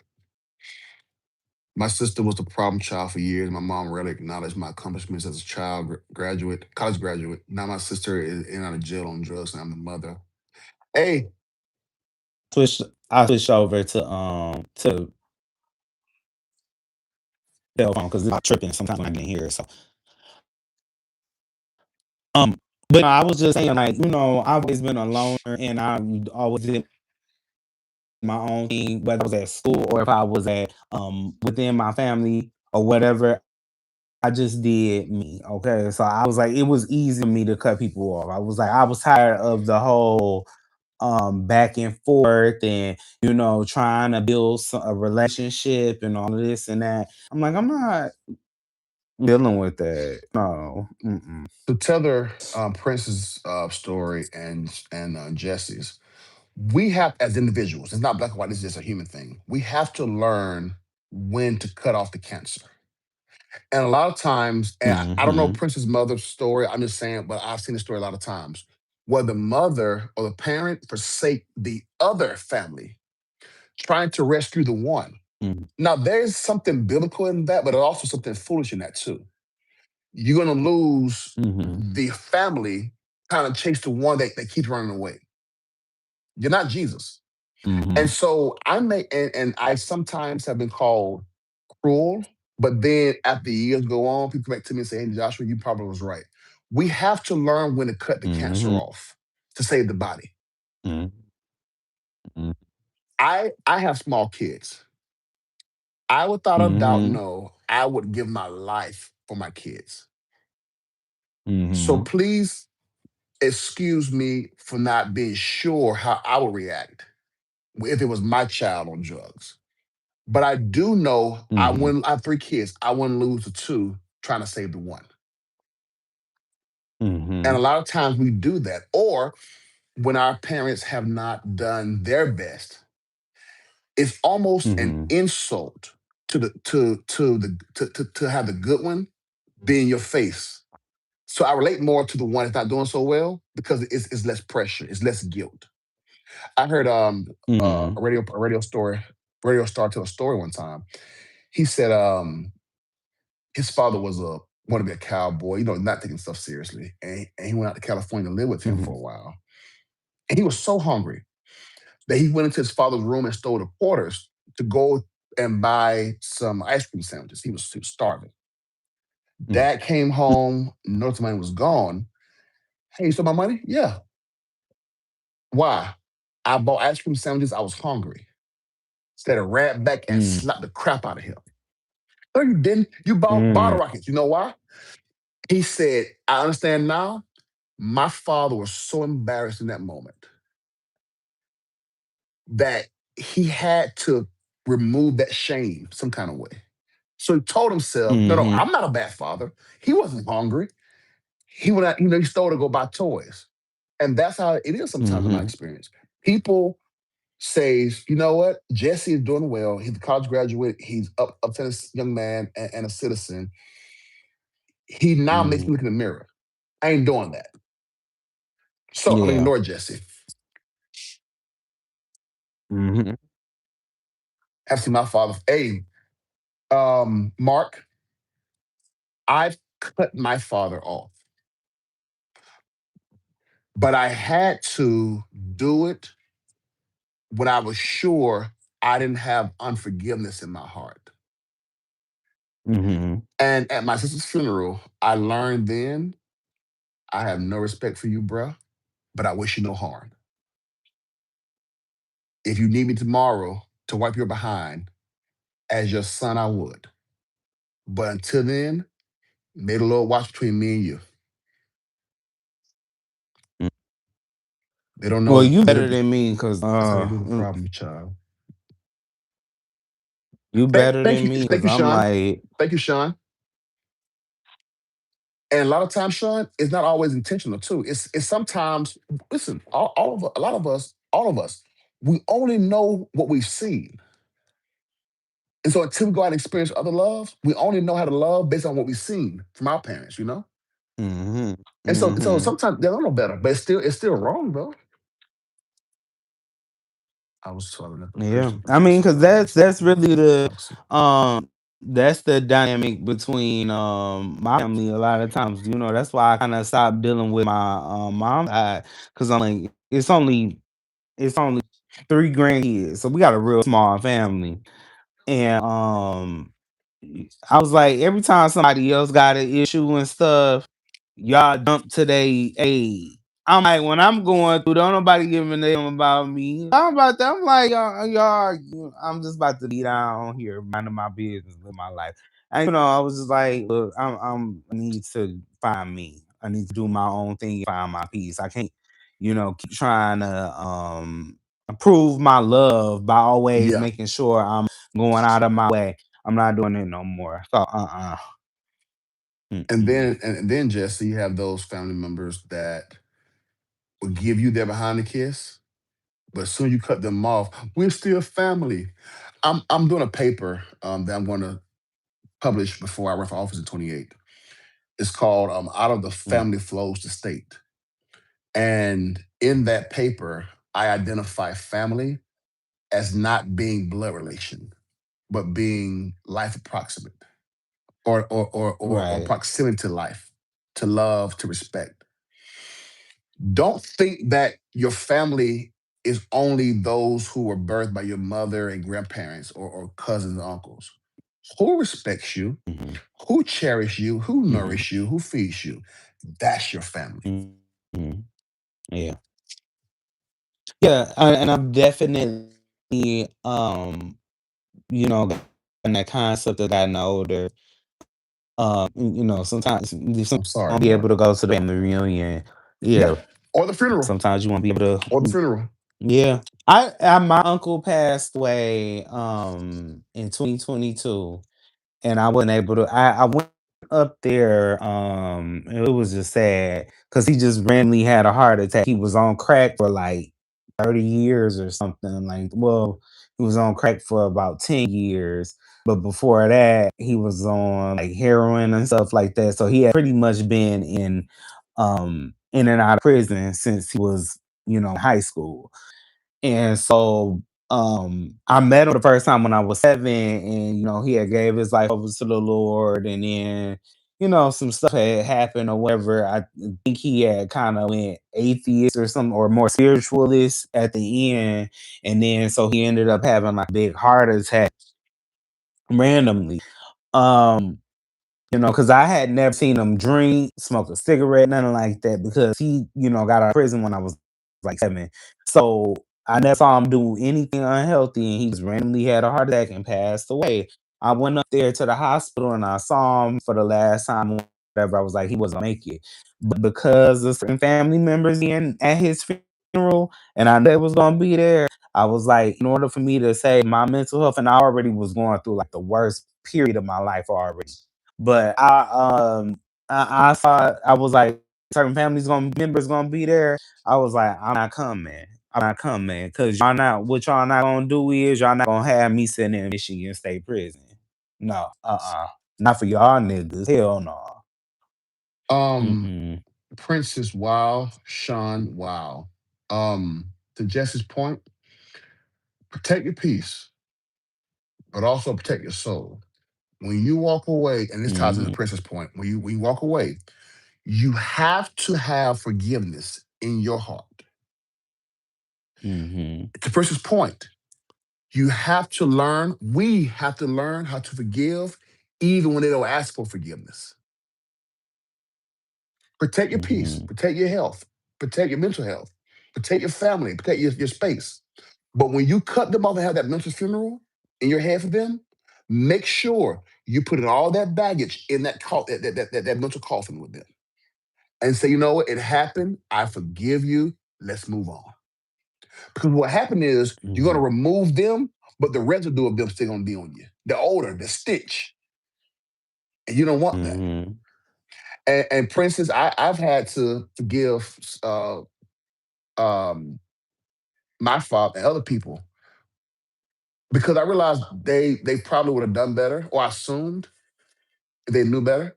My sister was the problem child for years. My mom rarely acknowledged my accomplishments as a child graduate, college graduate. Now my sister is in and out of jail on drugs, and I'm the mother. Hey, Switch. I switch over to cell phone because it's tripping sometimes when I get in here. So um, but no, I was just saying like I've always been a loner and I always did my own thing, whether I was at school or if I was at within my family or whatever. I just did me. Okay, so I was like, it was easy for me to cut people off. I was like, I was tired of the whole back and forth and trying to build a relationship and all of this and that. I'm like, I'm not dealing with that. No. Mm-mm. to Tether Prince's story and Jesse's, we have as individuals. It's not black and white. It's just a human thing. We have to learn when to cut off the cancer. And a lot of times, and I don't know Mm-hmm. Prince's mother's story. I'm just saying, but I've seen the story a lot of times where the mother or the parent forsake the other family, trying to rescue the one. Mm-hmm. Now, there's something biblical in that, but also something foolish in that too. You're gonna lose Mm-hmm. the family, kind of chase the one that keeps running away. You're not Jesus. Mm-hmm. And so and I sometimes have been called cruel, but then as the years go on, people come back to me and say, "Hey, Joshua, you probably was right." We have to learn when to cut the cancer Mm-hmm. off to save the body. Mm-hmm. I have small kids. I without a doubt Mm-hmm. know I would give my life for my kids. So Mm-hmm. please excuse me for not being sure how I would react if it was my child on drugs. But I do know Mm-hmm. I have three kids. I wouldn't lose the two trying to save the one. And Mm-hmm. a lot of times we do that. Or when our parents have not done their best, it's almost an Mm-hmm. insult to have the good one be in your face. So I relate more to the one that's not doing so well because it's less pressure, it's less guilt. I heard Mm-hmm. radio star tell a story one time. He said his father was a wanted to be a cowboy, not taking stuff seriously. And he went out to California to live with him for Mm-hmm. a while. And he was so hungry that he went into his father's room and stole the quarters to go and buy some ice cream sandwiches. He was starving. Dad came home, noticed the money was gone. Hey, you stole my money? Yeah. Why? I bought ice cream sandwiches. I was hungry. Instead of ran back and Mm-hmm. slapped the crap out of him. No, you didn't. You bought bottle rockets. You know why? He said, I understand now. My father was so embarrassed in that moment that he had to remove that shame some kind of way. So he told himself, no, no, Mhm. I'm not a bad father. He wasn't hungry. He went out, he stole to go buy toys. And that's how it is sometimes in my Mhm. experience. People says, you know what, Jesse is doing well. He's a college graduate. He's up to this young man and a citizen. He now makes Mhm. me look in the mirror. I ain't doing that. So I'm gonna Yeah. ignore Jesse. Mhm. Have seen my father. Hey, Mark, I've cut my father off, but I had to do it when I was sure I didn't have unforgiveness in my heart. Mhm. And at my sister's funeral, I learned then I have no respect for you, bruh, but I wish you no harm. If you need me tomorrow to wipe your behind, as your son, I would. But until then, may the Lord watch between me and you. Mm. They don't Well, know. you better than me, cause That's how you do the problem, child. you better Thank than you, me, thank cause you, I'm Sean. like, Thank you, Sean. And a lot of times, Sean, it's not always intentional too. It's sometimes. Listen, all of a lot of us, all of us, we only know what we've seen. And so until we go out and experience other love, we only know how to love based on what we've seen from our parents, you know? mhm. And so Mhm. sometimes they don't know better, but it's still wrong though. I was telling that the Yeah. person, but I you mean, said cause I was that's talking really the toxic. that's the dynamic between my family a lot of times. That's why I kind of stopped dealing with my mom's side, cuz I'm like it's only three grandkids. So we got a real small family. And I was like, every time somebody else got an issue and stuff, y'all jump to their aid. I'm like, when I'm going through, don't nobody give a damn about me. I'm about that. I'm like, I'm just about to be down here, minding my business, live my life. And I was just like, look, I need to find me. I need to do my own thing, find my peace. I can't, keep trying to prove my love by always Yeah. making sure I'm going out of my way. I'm not doing it no more. So And Mm-mm. then Jesse, you have those family members that will give you their behind the kiss, but as soon as you cut them off, we're still family. I'm doing a paper that I'm going to publish before I run for office in 28. It's called Out of the Mm. Family Flows to State. And in that paper, I identify family as not being blood relation, but being life approximate or Right. proximity to life, to love, to respect. Don't think that your family is only those who were birthed by your mother and grandparents or cousins and uncles. Who respects you, Mhm. who cherishes you, who Mhm. nourishes you, who feeds you, that's your family. Mhm. Yeah. Yeah, and I've definitely, in that concept of gotten older, sometimes I'm sorry, won't be able Mark. to go to the family reunion. Yeah. Yeah, Or the funeral. sometimes you won't be able Or the to. funeral. Yeah, my uncle passed away in 2022. And I wasn't able to I went up there, and it was just sad because he just randomly had a heart attack. He was on crack for, like, 30 years or something, like well, he was on crack for about 10 years, but before that, he was on, like, heroin and stuff like that, so he had pretty much been in and out of prison since he was, in high school. And so, I met him the first time when I was 7, and, he had gave his life over to the Lord, and then, some stuff had happened or whatever. I think he had kinda went atheist or something or more spiritualist at the end, and then so he ended up having, like, a big heart attack randomly. Um because I had never seen him drink, smoke a cigarette, nothing like that, because he, got out of prison when I was like 7. So I never saw him do anything unhealthy, and he just randomly had a heart attack and passed away. I went up there to the hospital and I saw him for the last time, whatever. I was like, he wasn't gonna make it. But because of certain family members being at his funeral, funeral and I knew they was gonna be there, I was like, in order for me to save my mental health, and I already was going through like the worst period of my life already. But I saw I was like certain families gonna members gonna be there. I was like, I'm not coming. I'm not coming because y'all not what y'all not gonna do is y'all not gonna have me sitting in Michigan State Prison. No, not for y'all niggas. Hell no. Um, Mm-mm. Princess Wow, Sean Wow. To Jesse's point, protect your peace, but also protect your soul. When you walk away, and this ties into Mm-hmm. Princess point, when you walk away, you have to have forgiveness in your heart. Mm-hmm. To Princess point, we have to learn how to forgive even when they don't ask for forgiveness. Protect your peace, Mm-hmm. protect your health, protect your mental health, protect your family, protect your space. But when you cut them off and have that mental funeral in your head for them, make sure you put in all that baggage in that mental coffin with them and say, you know what, it happened. I forgive you. Let's move on. Because what happened is you're going to Mm-hmm. remove them, but the residue of them still going to be on you. The odor, the stitch, and you don't want that. Mm-hmm. And Princess, I've had to forgive um, my father and other people because I realized they probably would have done better, or I assumed they knew better.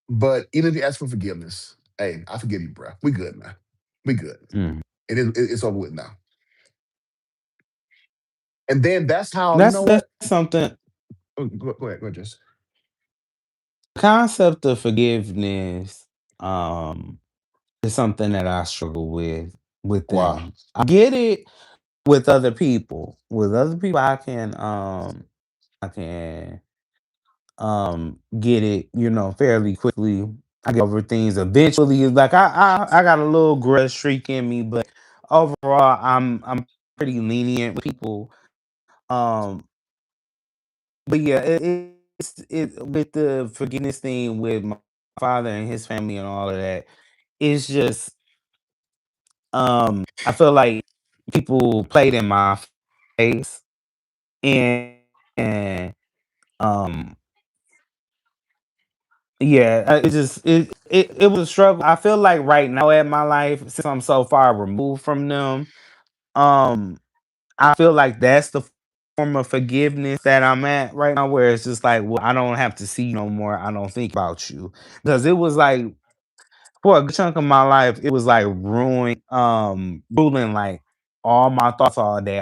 But even if you ask for forgiveness, hey, I forgive you, bro. We good, man. We good. Mm. It's over with now. And then that's how you know That's what. something. Oh, go ahead, Jess. Concept of forgiveness um is something that I struggle with Wow. them. I get it with other people. With other people I can get it, fairly quickly. I get over things eventually. Like I got a little grudge streak in me, but overall I'm pretty lenient with people. Um but yeah, it with the forgiveness thing with my father and his family and all of that, it's just I feel like people played in my face and and um yeah, it just it was a struggle. I feel like right now at my life, since I'm so far removed from them, um, I feel like that's the form of forgiveness that I'm at right now, where it's just like, well, I don't have to see you no more. I don't think about you because it was like for a good chunk of my life, it was like ruling like all my thoughts all day.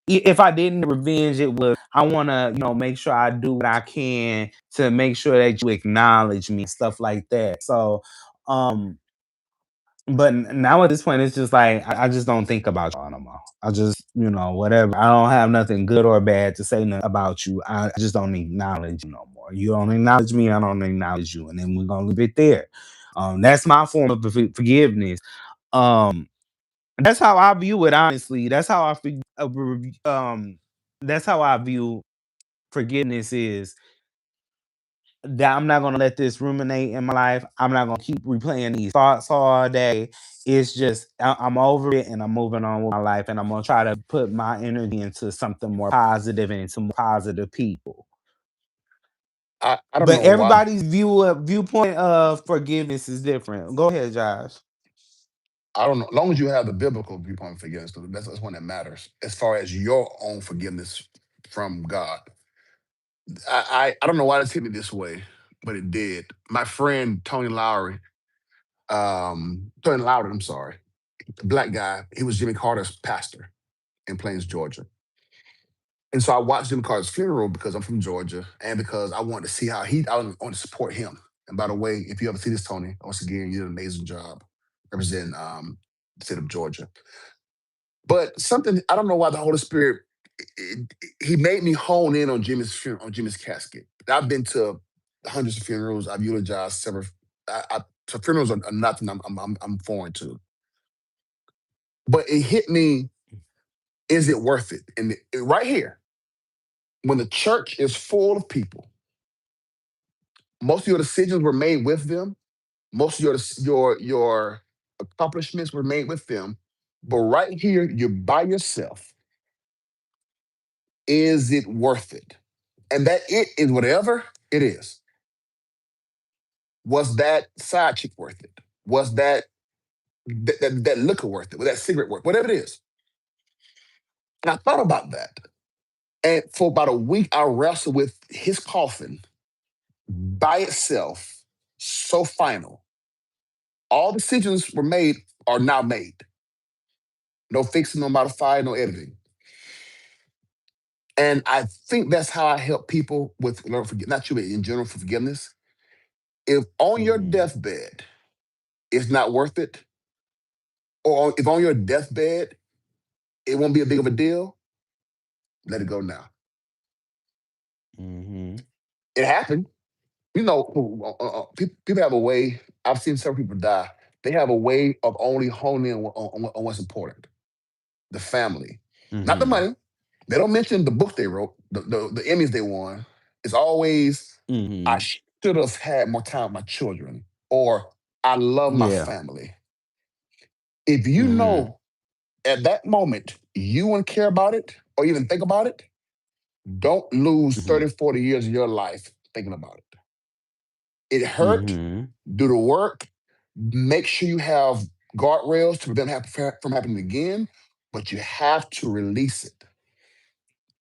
If I didn't revenge, it was I want to, make sure I do what I can to make sure that you acknowledge me, stuff like that. So, um, but now at this point, it's just like I just don't think about y'all no more. I just, whatever. I don't have nothing good or bad to say about you. I just don't acknowledge you no more. You don't acknowledge me, I don't acknowledge you, and then we're gonna leave it there. That's my form of forgiveness. Um, that's how I view it, honestly. That's how I view forgiveness is that I'm not gonna let this ruminate in my life. I'm not gonna keep replaying these thoughts all day. It's just I'm over it and I'm moving on with my life, and I'm gonna try to put my energy into something more positive and into more positive people. I don't But know why. everybody's viewpoint of forgiveness is different. Go ahead, Josh. I don't know. As long as you have the biblical viewpoint of forgiveness, 'cause that's one that matters. As far as your own forgiveness from God, I don't know why this hit me this way, but it did. My friend Tony Lowry, I'm sorry, the black guy. He was Jimmy Carter's pastor in Plains, Georgia. And so I watched Jimmy Carter's funeral because I'm from Georgia and because I wanted to see I wanted to support him. And by the way, if you ever see this, Tony, once again, you did an amazing job representing the state of Georgia. But something, I don't know why the Holy Spirit, he made me hone in on Jimmy's funeral, on Jimmy's casket. I've been to hundreds of funerals. I've eulogized several. So funerals are nothing I'm foreign to. But it hit me, is it worth it? And right here, when the church is full of people, most of your decisions were made with them. Most of your accomplishments were made with them. But right here, you're by yourself. Is it worth it? And that it is whatever it is. Was that side chick worth it? Was that liquor worth it? Was that cigarette worth it? Whatever it is. And I thought about that. And for about a week, I wrestled with his coffin by itself, so final. All decisions were made, are now made. No fixing, no modifying, no editing. And I think that's how I help people with learn forgive, not you, but in general for forgiveness. If on your Mhm. deathbed it's not worth it, or if on your deathbed it won't be a big of a deal, let it go now. Mhm. It happened. You know, people have a way. I've seen several people die. They have a way of only honing in on what's important: the family, not the Mhm. money. They don't mention the book they wrote, the Emmys they won. It's always, I Mhm. should have had more time with my children, or I love my Yeah. family. If you Mhm. know at that moment you wouldn't care about it or even think about it, don't lose Mhm. 30, 40 years of your life thinking about it. It hurt, Mhm. do the work, make sure you have guardrails to prevent from happening again, but you have to release it.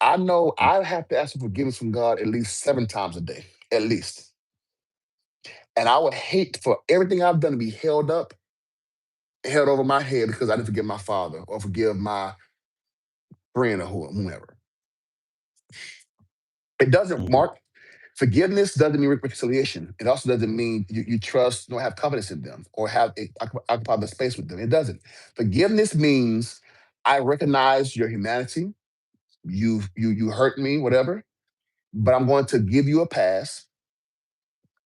I know I have to ask for forgiveness from God at least 7 times a day, at least. And I would hate for everything I've done to be held up, held over my head because I didn't forgive my father or forgive my friend or whomever. It doesn't, Mhm. Mark. Forgiveness doesn't mean reconciliation. It also doesn't mean you trust, don't have confidence in them or occupy the space with them. It doesn't. Forgiveness means I recognize your humanity. You hurt me, whatever, but I'm going to give you a pass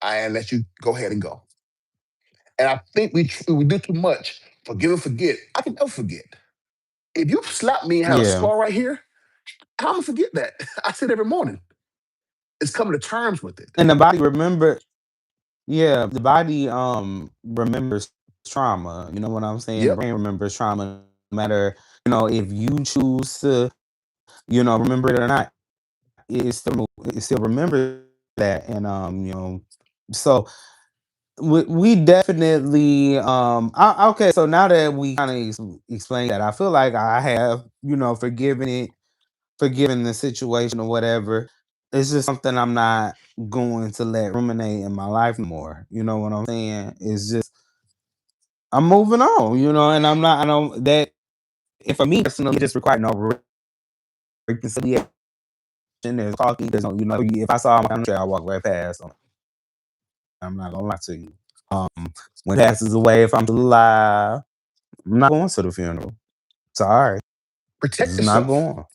and let you go ahead and go. And I think we do too much. Forgive and forget. I can never forget. If you slap me and have a Yeah. scar right here, how am I gonna forget that? I sit every morning. It's coming to terms with it. And the body remember yeah, the body remembers trauma. You know what I'm saying? The Yep. brain remembers trauma no matter, if you choose to, remember it or not, it still remembers that. And so we definitely okay, so now that we kind of explained that, I feel like I have, forgiven the situation or whatever. It's just something I'm not going to let ruminate in my life no more. You know what I'm saying? It's just I'm moving on, and I don't that and for me personally, it just required no reconciliation. There's talking, there's no, if I saw my family, I walk right past them. I'm not gonna lie to you. Um, when it passes away, if I'm still alive, I'm not going to the funeral. Sorry, Protect just not yourself. going.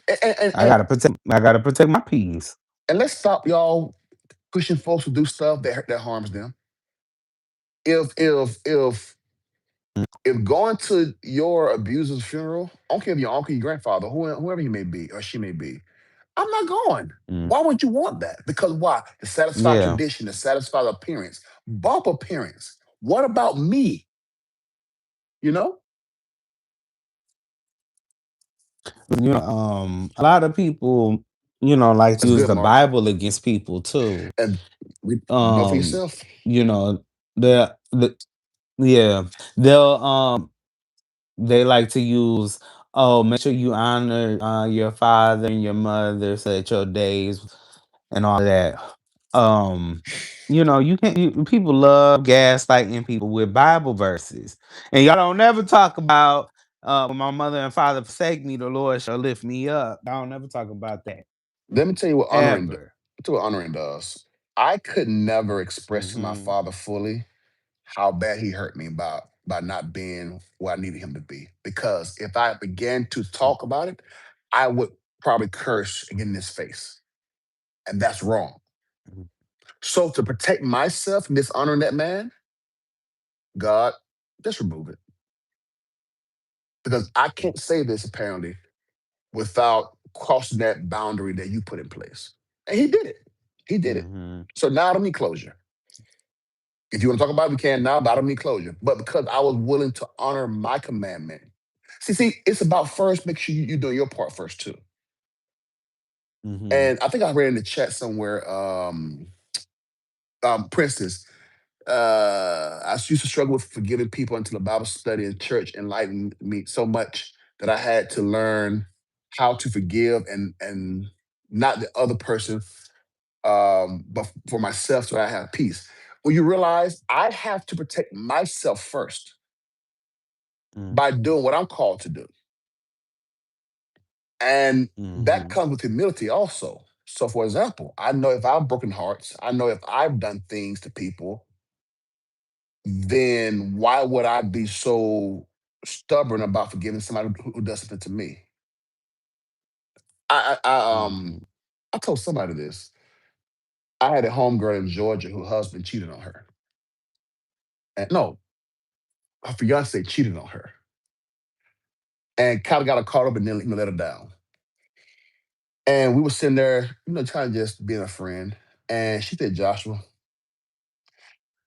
And, and, and, I and gotta protect. I gotta protect my peace. and let's stop y'all pushing folks to do stuff that harms them. If if if if going to your abuser's funeral, I don't care if your uncle, your grandfather, whoever he may be or she may be, I'm not going. Mm, Why would you want that? Because why? To satisfy yeah, tradition, to satisfy appearance. Bump appearance. What about me? You know? a lot of people, like to That's use good, the Mark. Bible against people too. And know for Um, yourself. you know, the yeah, they'll they like to use, oh, make sure you honor your father and your mother so that your days and all that. Um, you can't. People love gaslighting people with Bible verses, and y'all don't never talk about. When my mother and father forsake me, the Lord shall lift me up. I don't never talk about that Let me tell you what ever. honoring does. I could never express to my Hmm. father fully how bad he hurt me by not being where I needed him to be. Because if I began to talk about it, I would probably curse and get in his face. And that's wrong. So to protect myself from dishonoring that man, God, just remove it. Because I can't say this apparently without crossing that boundary that you put in place. And he did it. He did it. Hmm. So now I don't need closure. If you want to talk about it, we can now, but I don't need closure. But because I was willing to honor my commandment See, it's about first make sure you doing your part first too. Mhm. And I think I read in the chat somewhere, Princess, I used to struggle with forgiving people until the Bible study in church enlightened me so much that I had to learn how to forgive and not the other person, but for myself so I have peace. When you realize I have to protect myself first Mm. by doing what I'm called to do. And that Mhm. comes with humility also. So, for example, I know if I've broken hearts, I know if I've done things to people, then why would I be so stubborn about forgiving somebody who does something to me? I, I, I um Mhm. I told somebody this. I had a homegirl in Georgia whose husband cheated on her. And no, her fiance cheated on her. And kind of got her caught up and then let her down. And we were sitting there, trying to just being a friend. And she said, Joshua,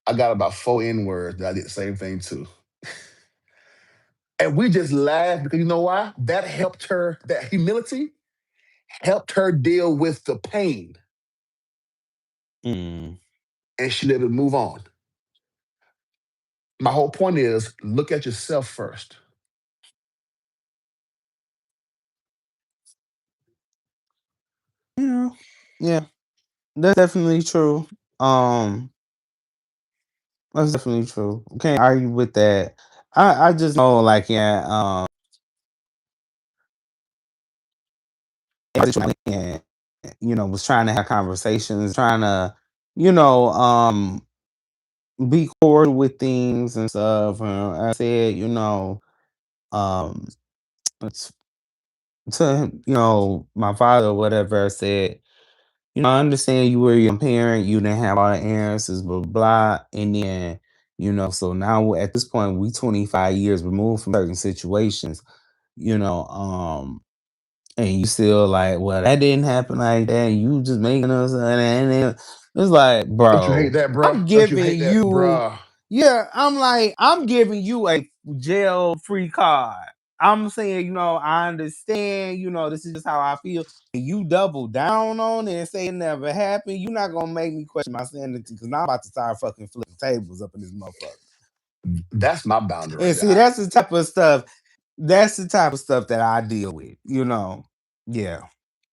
I got about 4 N-words that I did the same thing too. And we just laughed because you know why? That helped her, that humility helped her deal with the pain. Mm. And she let it move on. My whole point is look at yourself first. Yeah. Yeah. That's definitely true. Um, that's definitely true. Can't argue with that. I just know, like, yeah, and, was trying to have conversations, trying to, you know, be cordial with things and stuff. I said, um, it's to my father or whatever. I said, I understand you were your parent, you didn't have all the answers, blah blah, blah. And then, so now at this point, we 25 years removed from certain situations, you know, um, and you still like, well, that didn't happen like that. You just making us, and then it's like, Don't you hate bro, that, bruh? I'm Don't you giving hate that, you, bruh? yeah, I'm like, I'm giving you a jail free card. I'm saying, I understand, this is just how I feel. And you double down on it and say it never happened. You're not gonna make me question my sanity because I'm about to start fucking flipping tables up in this motherfucker. That's my boundary right And there. see, that's the type of stuff. That's the type of stuff that I deal with. Yeah.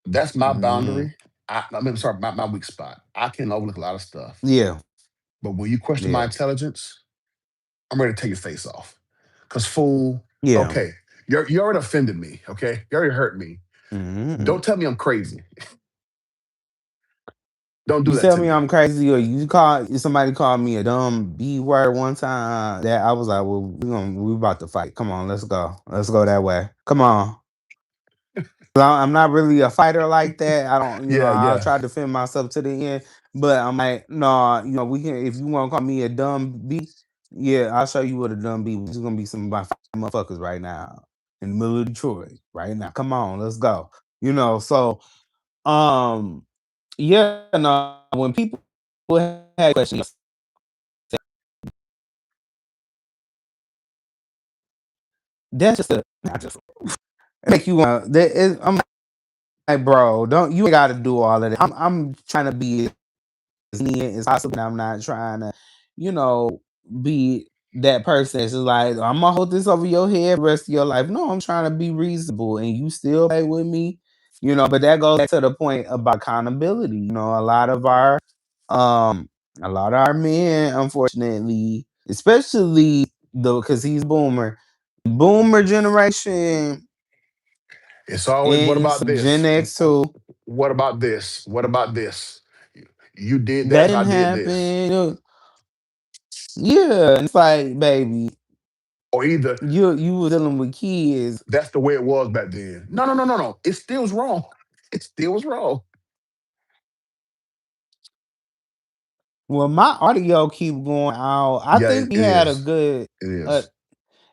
That's my Hmm. boundary. I'm sorry, my weak spot. I can overlook a lot of stuff. Yeah. But when you question my Yeah. intelligence, I'm ready to take your face off. Cause fool, Yeah. okay, you already offended me. Okay, you already hurt me. Hmm. Don't tell me I'm crazy. Don't do You that tell to me me. I'm crazy, or somebody called me a dumb B word one time. That I was like, well, we about to fight. Come on, let's go that way. Come on. I'm not really a fighter like that. I don't, Yeah, I yeah. try to defend myself to the end. But I'm like, no, we can. If you want to call me a dumb B, yeah, I'll show you what a dumb B. There's gonna be some of my motherfuckers right now in the middle of Detroit right now. Come on, let's go. So um, yeah, no, when people had questions, that's just a not just make you want. I'm like, bro, don't you ain't got to do all of that. I'm trying to be as lenient as possible. I'm not trying to, you know, be that person. It's just like I'm gonna hold this over your head the rest of your life. No, I'm trying to be reasonable, and you still play with me. But that goes back to the point about accountability. Um, a lot of our men, unfortunately, especially though, because he's boomer generation, It's always what and about some Gen this? X too. What about this? What about this? You did that, That so I didn't did this. happen. Yeah, it's like, baby, Or either you were dealing with kids. that's the way it was back then. No, no, no, no, no. It still was wrong. It still was wrong. Well, my audio keep going out. I Yeah, think we it had a is. good. It Uh, is.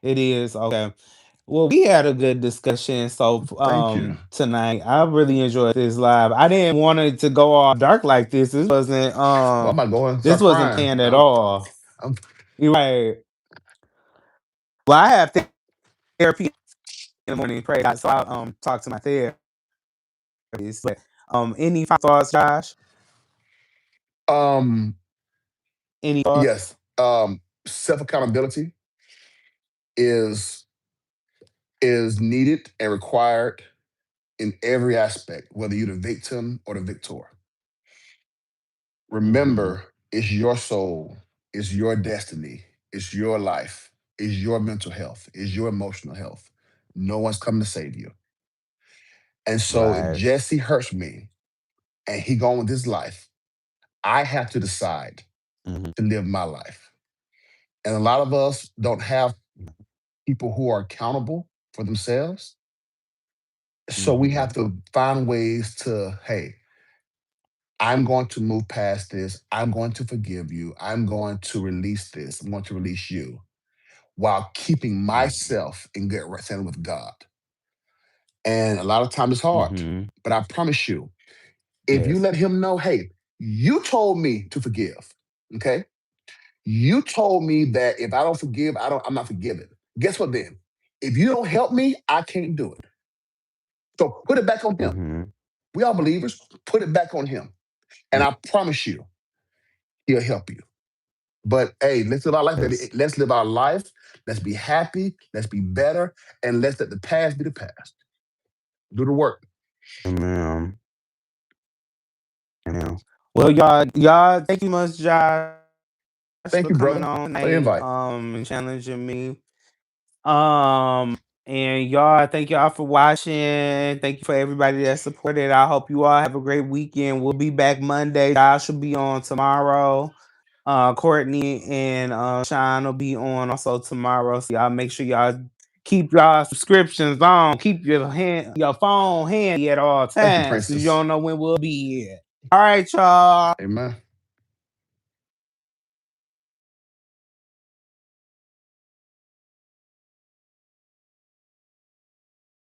it is okay. Well, we had a good discussion. So, Thank you. tonight I really enjoyed this live. I didn't want it to go all dark like this. Well, I'm not going to This start wasn't crying. planned at all. I'm You're right. Well, I have therapy in the morning, pray. So I talk to my therapist. But any final thoughts, Josh? Um, Any thoughts? yes. Self accountability is is needed and required in every aspect, whether you're the victim or the victor. Mm-hmm. Remember, it's your soul, it's your destiny, it's your life, it's your mental health, it's your emotional health. No one's coming to save you. And so if Right. Jesse hurts me and he gone with his life, I have to decide Mm-hmm. to live my life. And a lot of us don't have people who are accountable for themselves. So we Mm-hmm. have to find ways to, hey, I'm going to move past this. I'm going to forgive you. I'm going to release this. I'm going to release you while keeping myself in good standing with God. And a lot of times it's hard, Mm-hmm. but I promise you, if you Yes. let him know, hey, you told me to forgive, okay? You told me that if I don't forgive, I'm not forgiven. Guess what then? If you don't help me, I can't do it. So put it back on him. Mm-hmm. We are believers, put it back on him. And I promise you, he'll help you. But hey, let's live our life, baby. Yes. Let's live our life. Let's be happy. Let's be better. And let's let the past be the past. Do the work. Amen. Amen. Well, y'all, thank you much, Josh, Thank for you, coming brother, on for the tonight, invite. and challenging me. And y'all, thank y'all for watching. Thank you for everybody that supported. I hope you all have a great weekend. We'll be back Monday. Josh will be on tomorrow. Courtney and Sean will be on also tomorrow. So y'all make sure y'all keep y'all subscriptions on. Keep your phone handy at all Thank you, times because you Princess. don't know when we'll be here. All right, y'all. Amen.